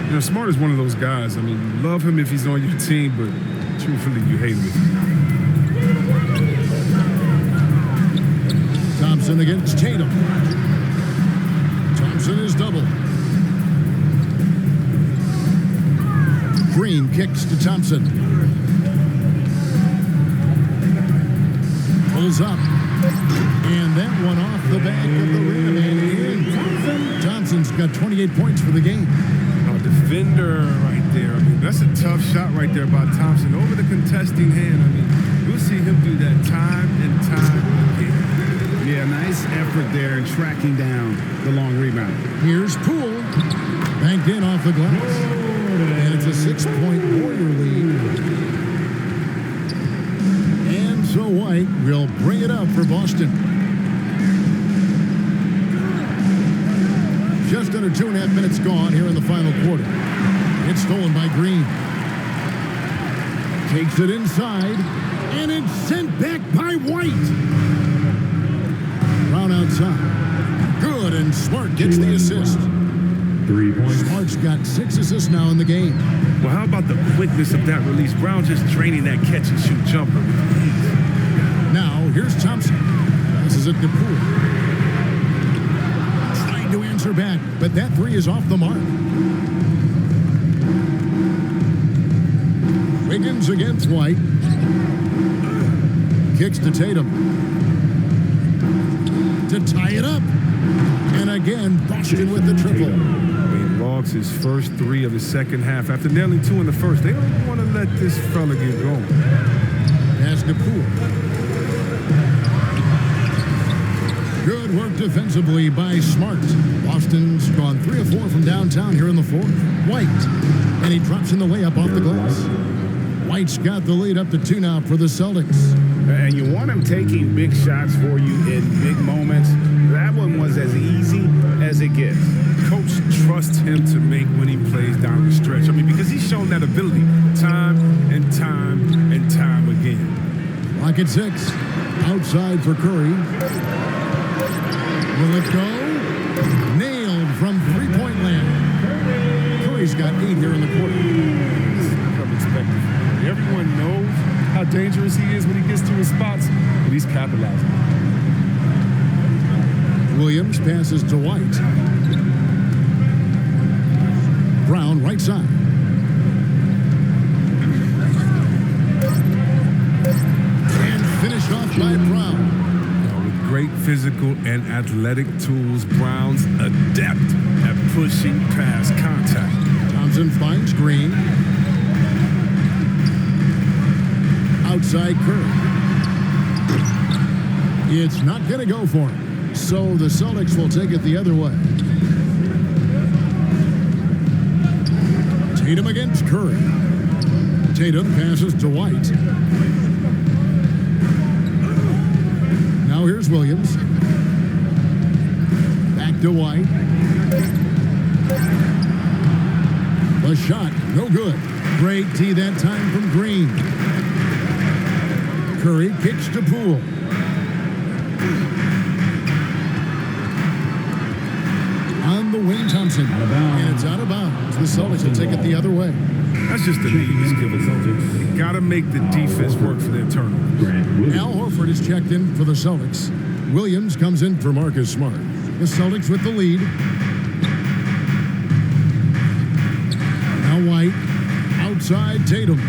You know, Smart is one of those guys. I mean, you love him if he's on your team, but truthfully, you hate him if he's not.
Thompson against Tatum. Thompson is double. Green kicks to Thompson.
Pulls up. And that one off the back of the rim and in. Thompson's got 28 points for the game.
Oh, defender right there. I mean, that's a tough shot right there by Thompson. Over the contesting hand. I mean, we'll see him do that time and time again.
Yeah, nice effort there in tracking down the long rebound.
Here's Poole. Banked in off the glass. And it's a 6-point Warrior lead. And so White will bring it up for Boston. Just under 2.5 minutes gone here in the final quarter. It's stolen by Green. Takes it inside. And it's sent back by White. Brown outside. Good, and Smart gets the assist.
3 points.
Smart's got 6 assists now in the game.
Well, how about the quickness of that release? Brown just draining that catch-and-shoot jumper with ease.
Now, here's Thompson. Passes it to Poole. Trying to answer back, but that three is off the mark. Wiggins against White. Kicks to Tatum. To tie it up. And again, Boston with the triple.
Logs his first 3 of the second half after nailing 2 in the first. They don't want to let this fella get going.
Pass to Poole. Good work defensively by Smart. Boston's gone 3 of 4 from downtown here in the fourth. White. And he drops in the layup off the glass. White's got the lead up to 2 now for the Celtics.
And you want him taking big shots for you in big moments. That one was as easy as it gets.
Coach trusts him to make when he plays down the stretch. I mean, because he's shown that ability time and time and time again.
Clock at 6. Outside for Curry. Will it go? Nailed from three-point land. Curry's got 8 here in the quarter.
This is become expected. Everyone knows how dangerous he is when he gets to his spots, but he's capitalizing.
Williams passes to White. Brown right side. And finished off by Brown.
With great physical and athletic tools, Brown's adept at pushing past contact.
Thompson finds Green. Outside Curry. It's not going to go for him. So the Celtics will take it the other way. Tatum against Curry. Tatum passes to White. Now here's Williams. Back to White. The shot, no good. Great tee that time from Green. Curry kicks to Poole. On the wing, Thompson. And it's out of bounds. The Celtics will take it the other way.
That's just the needing skill. They got to make the defense work for their turnovers.
Al Horford is checked in for the Celtics. Williams comes in for Marcus Smart. The Celtics with the lead. Now White. Outside Tatum.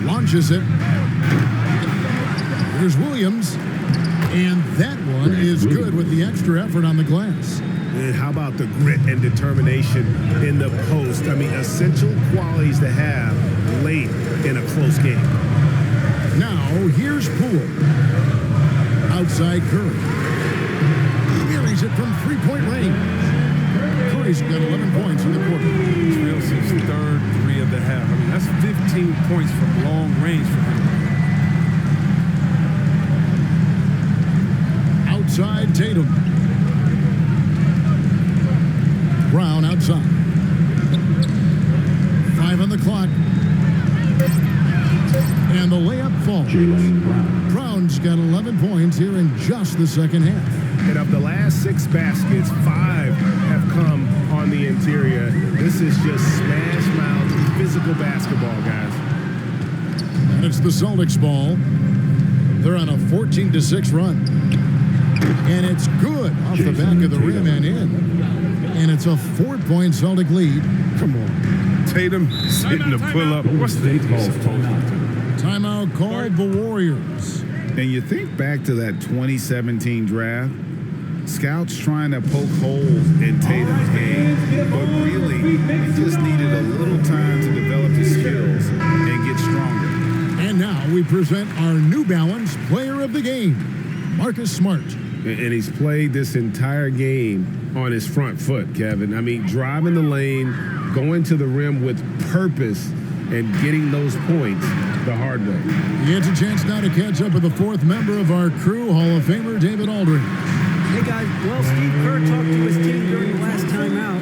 Launches it. Here's Williams. And that one is good with the extra effort on the glass.
And how about the grit and determination in the post? I mean, essential qualities to have late in a close game.
Now, here's Poole. Outside Curry. Buries it from three-point range. Curry's got 11 points in the quarter.
Trails his third 3 of the half. I mean, that's 15 points from long range for him.
Outside Tatum. Brown outside. 5 on the clock. And the layup falls. Brown's got 11 points here in just the second half.
And of the last 6 baskets, 5 have come on the interior. This is just smash mouth physical basketball, guys.
And it's the Celtics ball. They're on a 14-6 run. And it's good off the back of the rim and in. And it's a 4-point Celtic lead.
Come on. Tatum hitting the pull-up. What's the
Timeout called the Warriors.
And you think back to that 2017 draft, scouts trying to poke holes in Tatum's game, but really, he just needed a little time to develop his skills and get stronger.
And now we present our New Balance Player of the Game, Marcus Smart.
And he's played this entire game on his front foot, Kevin. I mean, driving the lane, going to the rim with purpose, and getting those points the hard way.
He gets a chance now to catch up with the fourth member of our crew, Hall of Famer David Aldridge.
Hey guys, well, Steve Kerr talked to his team during the last time out.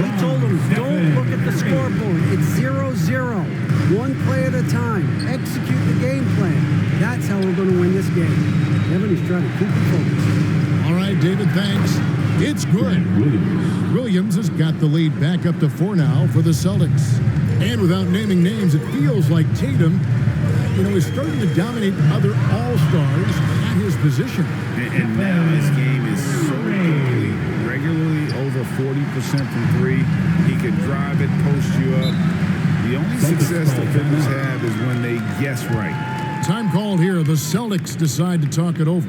He told them, don't look at the scoreboard. It's 0-0. One play at a time. Execute the game plan. That's how we're going to win this game. Kevin is trying to keep it focused.
All right, David, thanks. It's good. Williams has got the lead back up to 4 now for the Celtics. And without naming names, it feels like Tatum, is starting to dominate other all-stars at his position.
And now his game is so complete, regularly over 40% from 3. He can drive it, post you up. The only success the defenders have is when they guess right.
Time called here. The Celtics decide to talk it over.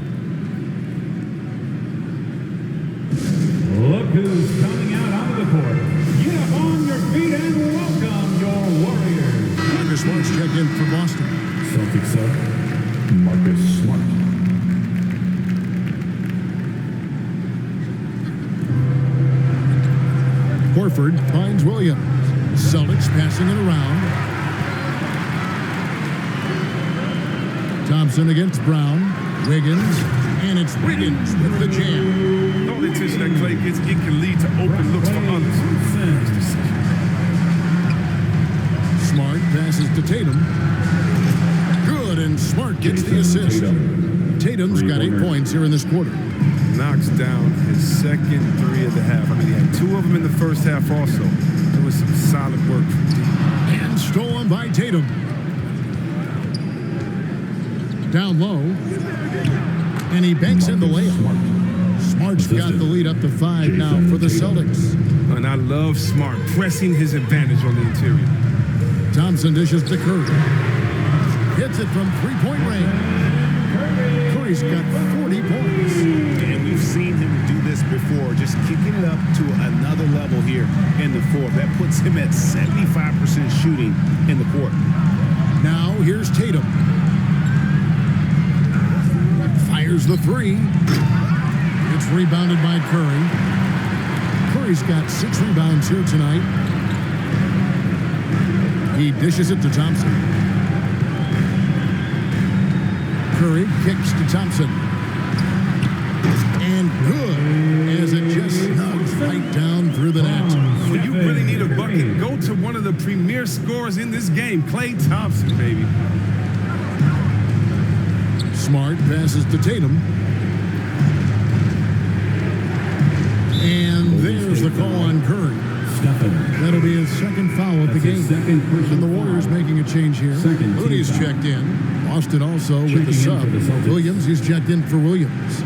Look who's coming out onto the court. Get up on your feet and welcome your Warriors.
Marcus Smart's checked in for Boston.
Celtics up, Marcus Smart.
Horford finds Williams. Celtics passing it around. Thompson against Brown. Wiggins. And it's Wiggins with the jam.
All the attention that Clay gets, it can lead to open looks for others.
Smart passes to Tatum. Good, and Smart gets the assist. Tatum's got 8 points here in this quarter.
Knocks down his second 3 of the half. I mean, he had 2 of them in the first half also. It was some solid work from deep.
And stolen by Tatum. Down low. And he banks in the layup. Smart's got the lead up to 5 now for the Celtics.
And I love Smart pressing his advantage on the interior.
Thompson dishes to Curry. Hits it from 3-point range. Curry's got 40 points.
And we've seen him do this before, just kicking it up to another level here in the fourth. That puts him at 75% shooting in the quarter.
Now here's Tatum. Fires the 3. It's rebounded by Curry. Curry's got 6 rebounds here tonight. He dishes it to Thompson. Curry kicks to Thompson. And good, as it just snugs right down through the net.
When you really need a bucket, go to one of the premier scorers in this game, Klay Thompson, baby.
Smart passes to Tatum. And there's the call on Curry. That'll be his second foul of the game. And the Warriors making a change here. Looney's checked in. Boston also with the sub. Williams, he's checked in for Williams.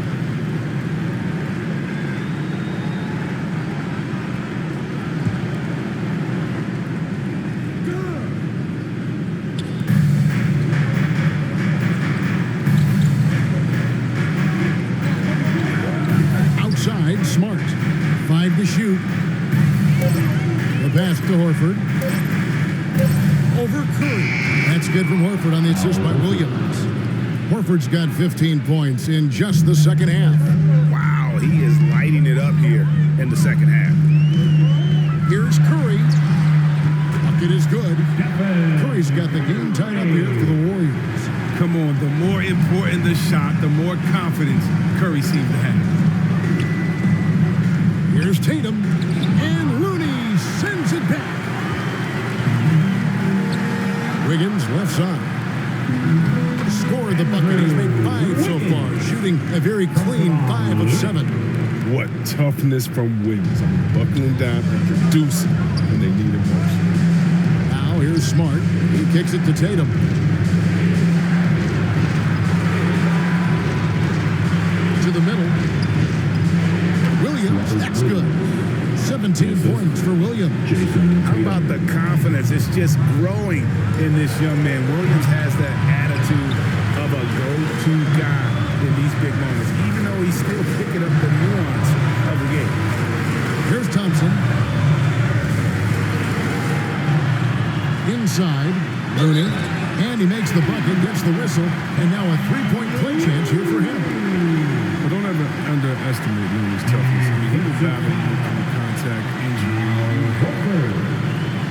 Outside, Smart. 5 to shoot. The pass to Horford. Over Curry. That's good from Horford on the assist by Williams. Horford's got 15 points in just the second half.
Wow, he is lighting it up here in the second half.
Here's Curry. Bucket is good. Curry's got the game tied up here for the Warriors.
Come on, the more important the shot, the more confidence Curry seems to have.
Here's Tatum. And Looney sends it back. Wiggins left side. Scored the bucket. He's made 5 so far, shooting a very clean 5 of 7.
What toughness from Wiggins. Buckling down and producing when they need it most.
Now here's Smart. He kicks it to Tatum. To the middle. Williams, that's good. 17 points for Williams.
How about the confidence this is just growing in this young man. Williams has that attitude of a go-to guy in these big moments, even though he's still picking up the nuance of the game.
Here's Thompson. Inside, Looney. And he makes the bucket, gets the whistle, and now a three-point play chance here for him.
But don't ever underestimate Looney's toughness. I mean, he was battling with contact injury.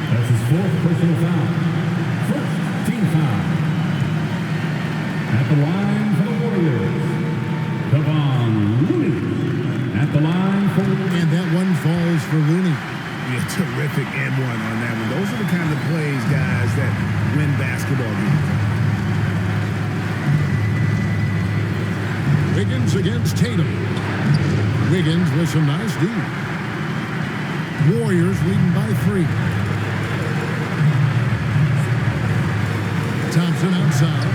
That's his fourth personal foul. First team foul. At the line for the Warriors, Kevon Looney. At the line for...
And that one falls for Looney.
Yeah, terrific and one on that one. Those are the kind of plays, guys, that win basketball games.
Wiggins against Tatum. Wiggins with some nice D. Warriors leading by 3. Thompson outside.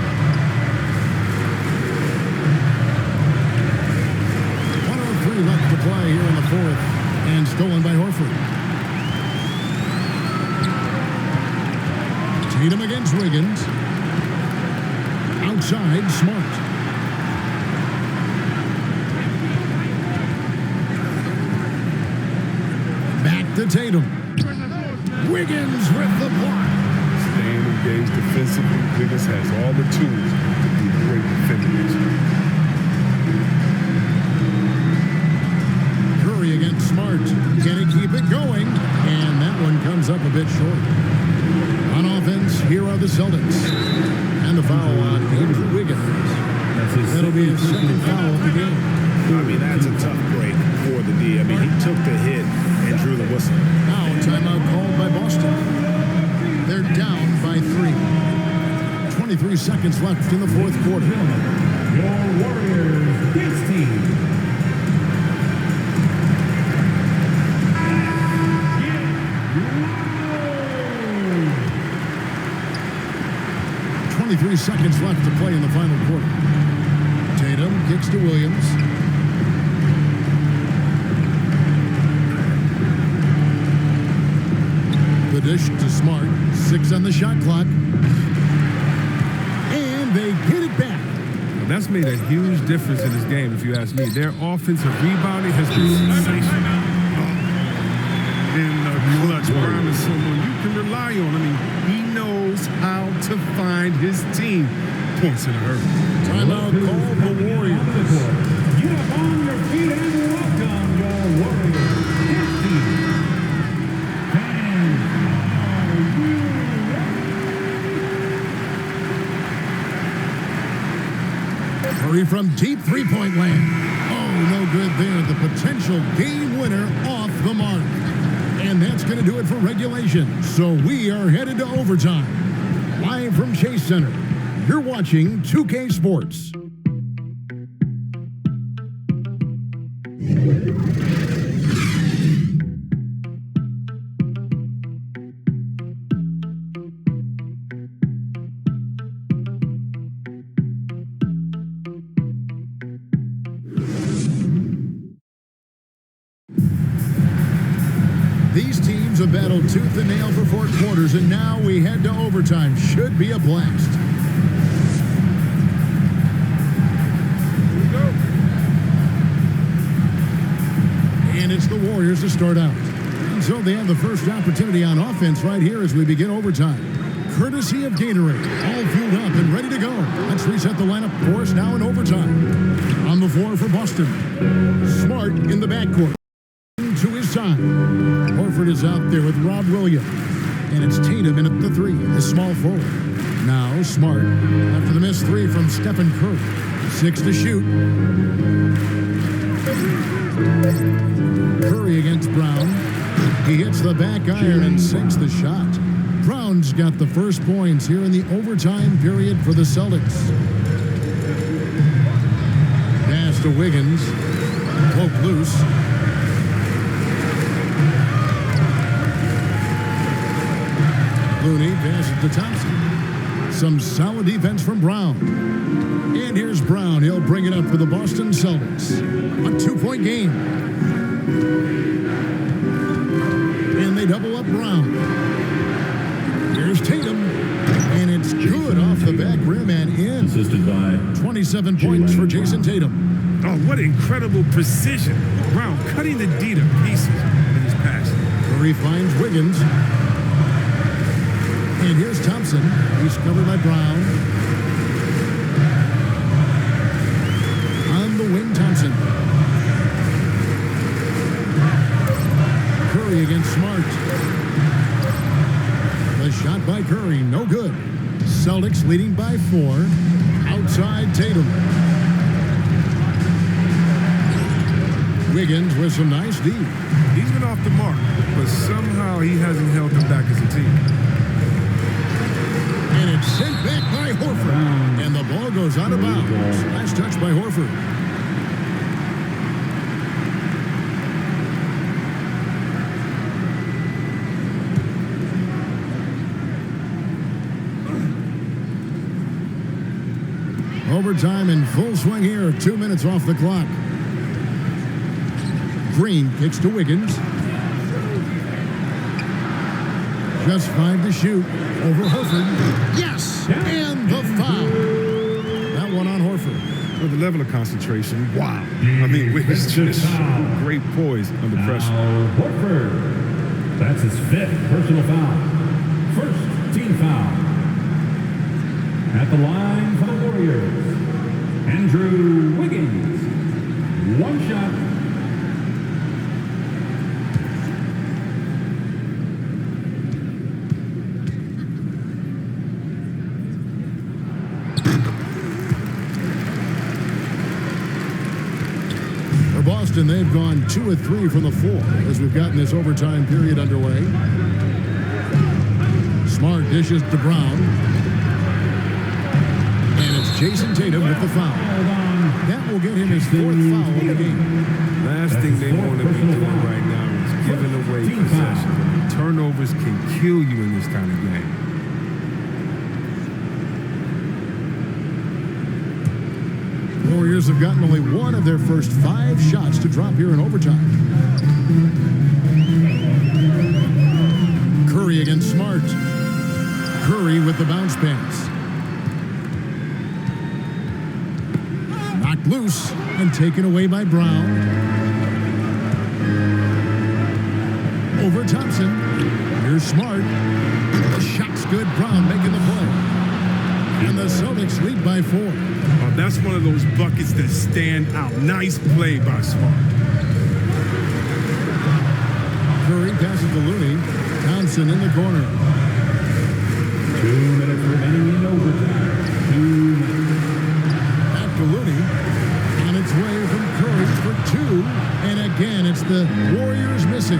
1:03 left to play here in the fourth. And stolen by Horford. Tatum against Wiggins. Outside, Smart. Back to Tatum. Wiggins with the block.
Staying engaged defensively, Wiggins has all the tools to be great defenders.
Curry against Smart. Can he keep it going? And that one comes up a bit short. On offense, here are the Celtics. And the foul on Andrew Wiggins. That'll be his second foul of the game.
I mean, that's a tough break for the D. I mean, he took the hit and drew the whistle.
Now a timeout called by Boston. They're down by 3. 23 seconds left in the fourth quarter.
Your Warriors dance team.
23 seconds left to play in the final quarter. Tatum kicks to Williams. The dish to Smart. 6 on the shot clock. And they get it back.
Well, that's made a huge difference in this game, if you ask me. Their offensive rebounding has been sensational. And clutch, Brown is someone you can rely on. I mean, he knows how to find his team. Points in a hurry.
Timeout called the Warriors.
Get up on your feet and welcome your Warriors dance team. Fans, are you ready?
Curry from deep three-point land. Oh, no good there. The potential game winner off the mark. And that's going to do it for regulation. So we are headed to overtime. Live from Chase Center, you're watching 2K Sports. These teams have battled tooth and nail for 4 quarters, and now we head to overtime. Should be a blast.
Here we go.
And it's the Warriors to start out. And so they have the first opportunity on offense right here as we begin overtime. Courtesy of Gatorade, all fueled up and ready to go. Let's reset the lineup for us now in overtime. On the floor for Boston, Smart in the backcourt. To his side. Horford is out there with Rob Williams. And it's Tatum in at the 3, the small forward. Now Smart after the missed 3 from Stephen Curry. 6 to shoot. Curry against Brown. He hits the back iron and sinks the shot. Brown's got the first points here in the overtime period for the Celtics. Pass to Wiggins. Poke loose. Looney passes to Thompson. Some solid defense from Brown. And here's Brown. He'll bring it up for the Boston Celtics. A 2-point game. And they double up Brown. Tatum, and it's good off the back rim and in.
Assisted by
27 points for Jason Tatum.
Oh, what incredible precision. Brown cutting the D to pieces in his pass.
Curry finds Wiggins. And here's Thompson. He's covered by Brown. On the wing, Thompson. Curry against Smart. The shot by Curry, no good. Celtics leading by 4. Outside Tatum. Wiggins with some nice D.
He's been off the mark, but somehow he hasn't held them back as a team.
And it's sent back by Horford. And the ball goes out of bounds. Last touch by Horford. Overtime in full swing here. 2 minutes off the clock. Green kicks to Wiggins. Just 5 to shoot. Over Horford. Yes! And the foul. That one on Horford.
With the level of concentration, wow. I mean, Wiggins just great poise under pressure.
Horford. That's his 5th personal foul. First team foul. At the line for the Warriors, Andrew Wiggins. One shot.
For Boston, they've gone 2 of 3 from the floor as we've gotten this overtime period underway. Smart dishes to Brown. Jason Tatum with the foul. That will get him his 4th foul of the game.
Last thing they want to be doing right now is giving away possession. Turnovers can kill you in this kind of game.
Warriors have gotten only 1 of their first 5 shots to drop here in overtime. Curry against Smart. Curry with the bounce pass. Loose and taken away by Brown. Over Thompson. Here's Smart. The shot's good. Brown making the play. And the Celtics lead by 4.
Oh, that's one of those buckets that stand out. Nice play by Smart.
Curry passes to Looney. Thompson in the corner.
2 minutes remaining in overtime. 2 minutes.
Back to Looney. On its way from Curry for 2. And again, it's the Warriors missing.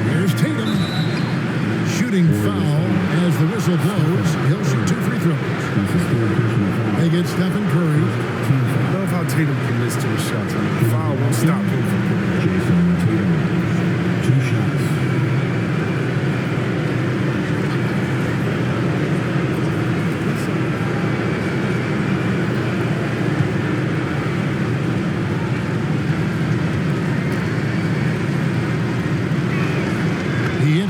Here's Tatum. Shooting foul as the whistle blows. He'll shoot 2 free throws. They get Stephen Curry.
I love how Tatum commits to his shots. The foul won't stop him from getting
Jason Tatum. 2 shots.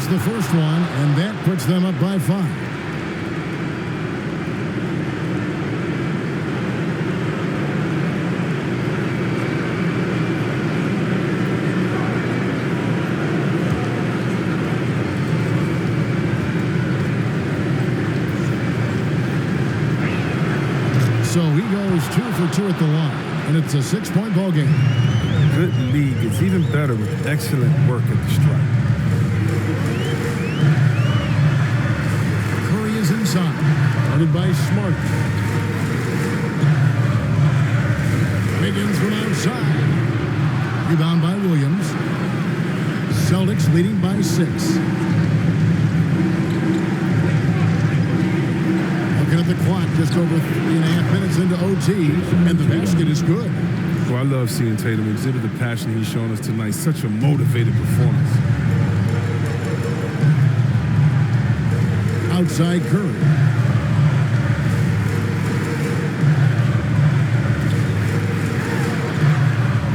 The first one, and that puts them up by 5. So he goes 2 for 2 at the line, and it's a 6-point ball game.
Good league. It's even better with excellent work at the stripe.
Curry is inside, guarded by Smart. Wiggins from outside. Rebound by Williams. Celtics leading by 6. Looking at the clock, just over 3.5 minutes into OT, and the basket is good.
Well, I love seeing Tatum exhibit the passion he's shown us tonight. Such a motivated performance.
Outside Curry.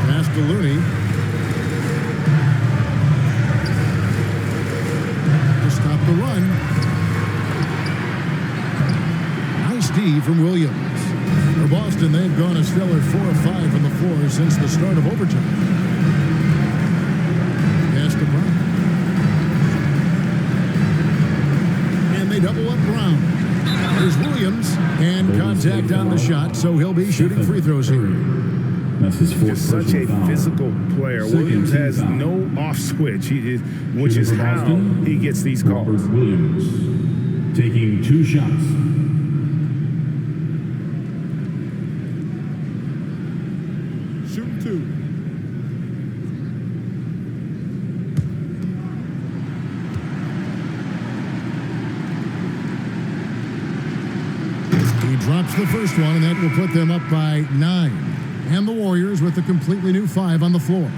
Pass to Looney. D from Williams. For Boston, they've gone a stellar 4 of 5 from the floor since the start of overtime. Pass to Brown. And they double up Brown. There's Williams, and contact on the shot, so he'll be shooting free throws here.
That's his fourth. Such a physical player. Williams has no off switch, which is how he gets these calls.
Williams taking 2 shots.
Shoot 2.
He drops the first one, and that will put them up by 9. And the Warriors with a completely new 5 on the floor.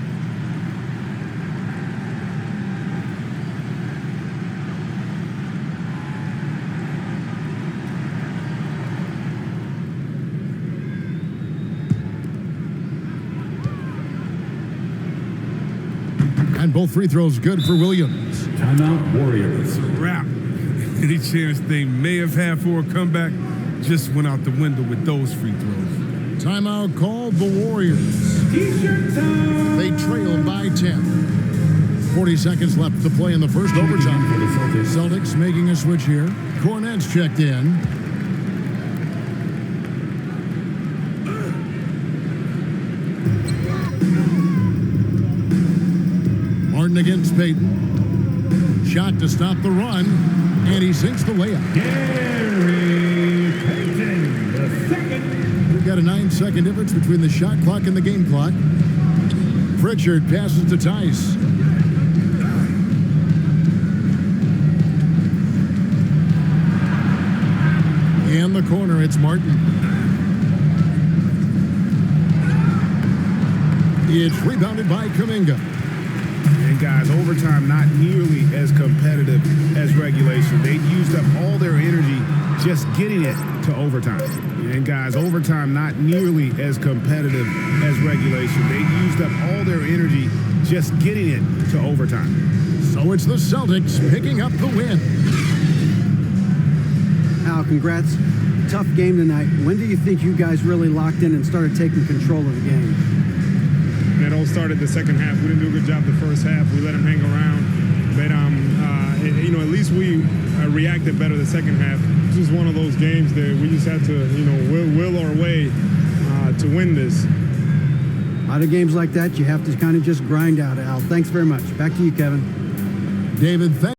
And both free throws good for Williams.
Timeout, Warriors.
Wrap. Any chance they may have had for a comeback just went out the window with those free throws.
Timeout called the Warriors.
T-shirt time.
They trail by 10. 40 seconds left to play in the first overtime. Celtics making a switch here. Cornette's checked in. Martin against Payton. Shot to stop the run, and he sinks the layup.
Gary Payton, the second.
We've got a 9-second difference between the shot clock and the game clock. Pritchard passes to Tice. In the corner, it's Martin. It's rebounded by Kuminga.
And guys, overtime not nearly as competitive as regulation. They used up all their energy just getting it to overtime. And guys, overtime not nearly as competitive as regulation. They used up all their energy just getting it to overtime.
So it's the Celtics picking up the win.
Al, congrats. Tough game tonight. When do you think you guys really locked in and started taking control of the game?
It all started the second half. We didn't do a good job the first half. We let them hang around. But, at least we reacted better the second half. This is one of those games that we just had to, will our way to win this.
Out of games like that, you have to kind of just grind out, Al. Thanks very much. Back to you, Kevin.
David, thanks.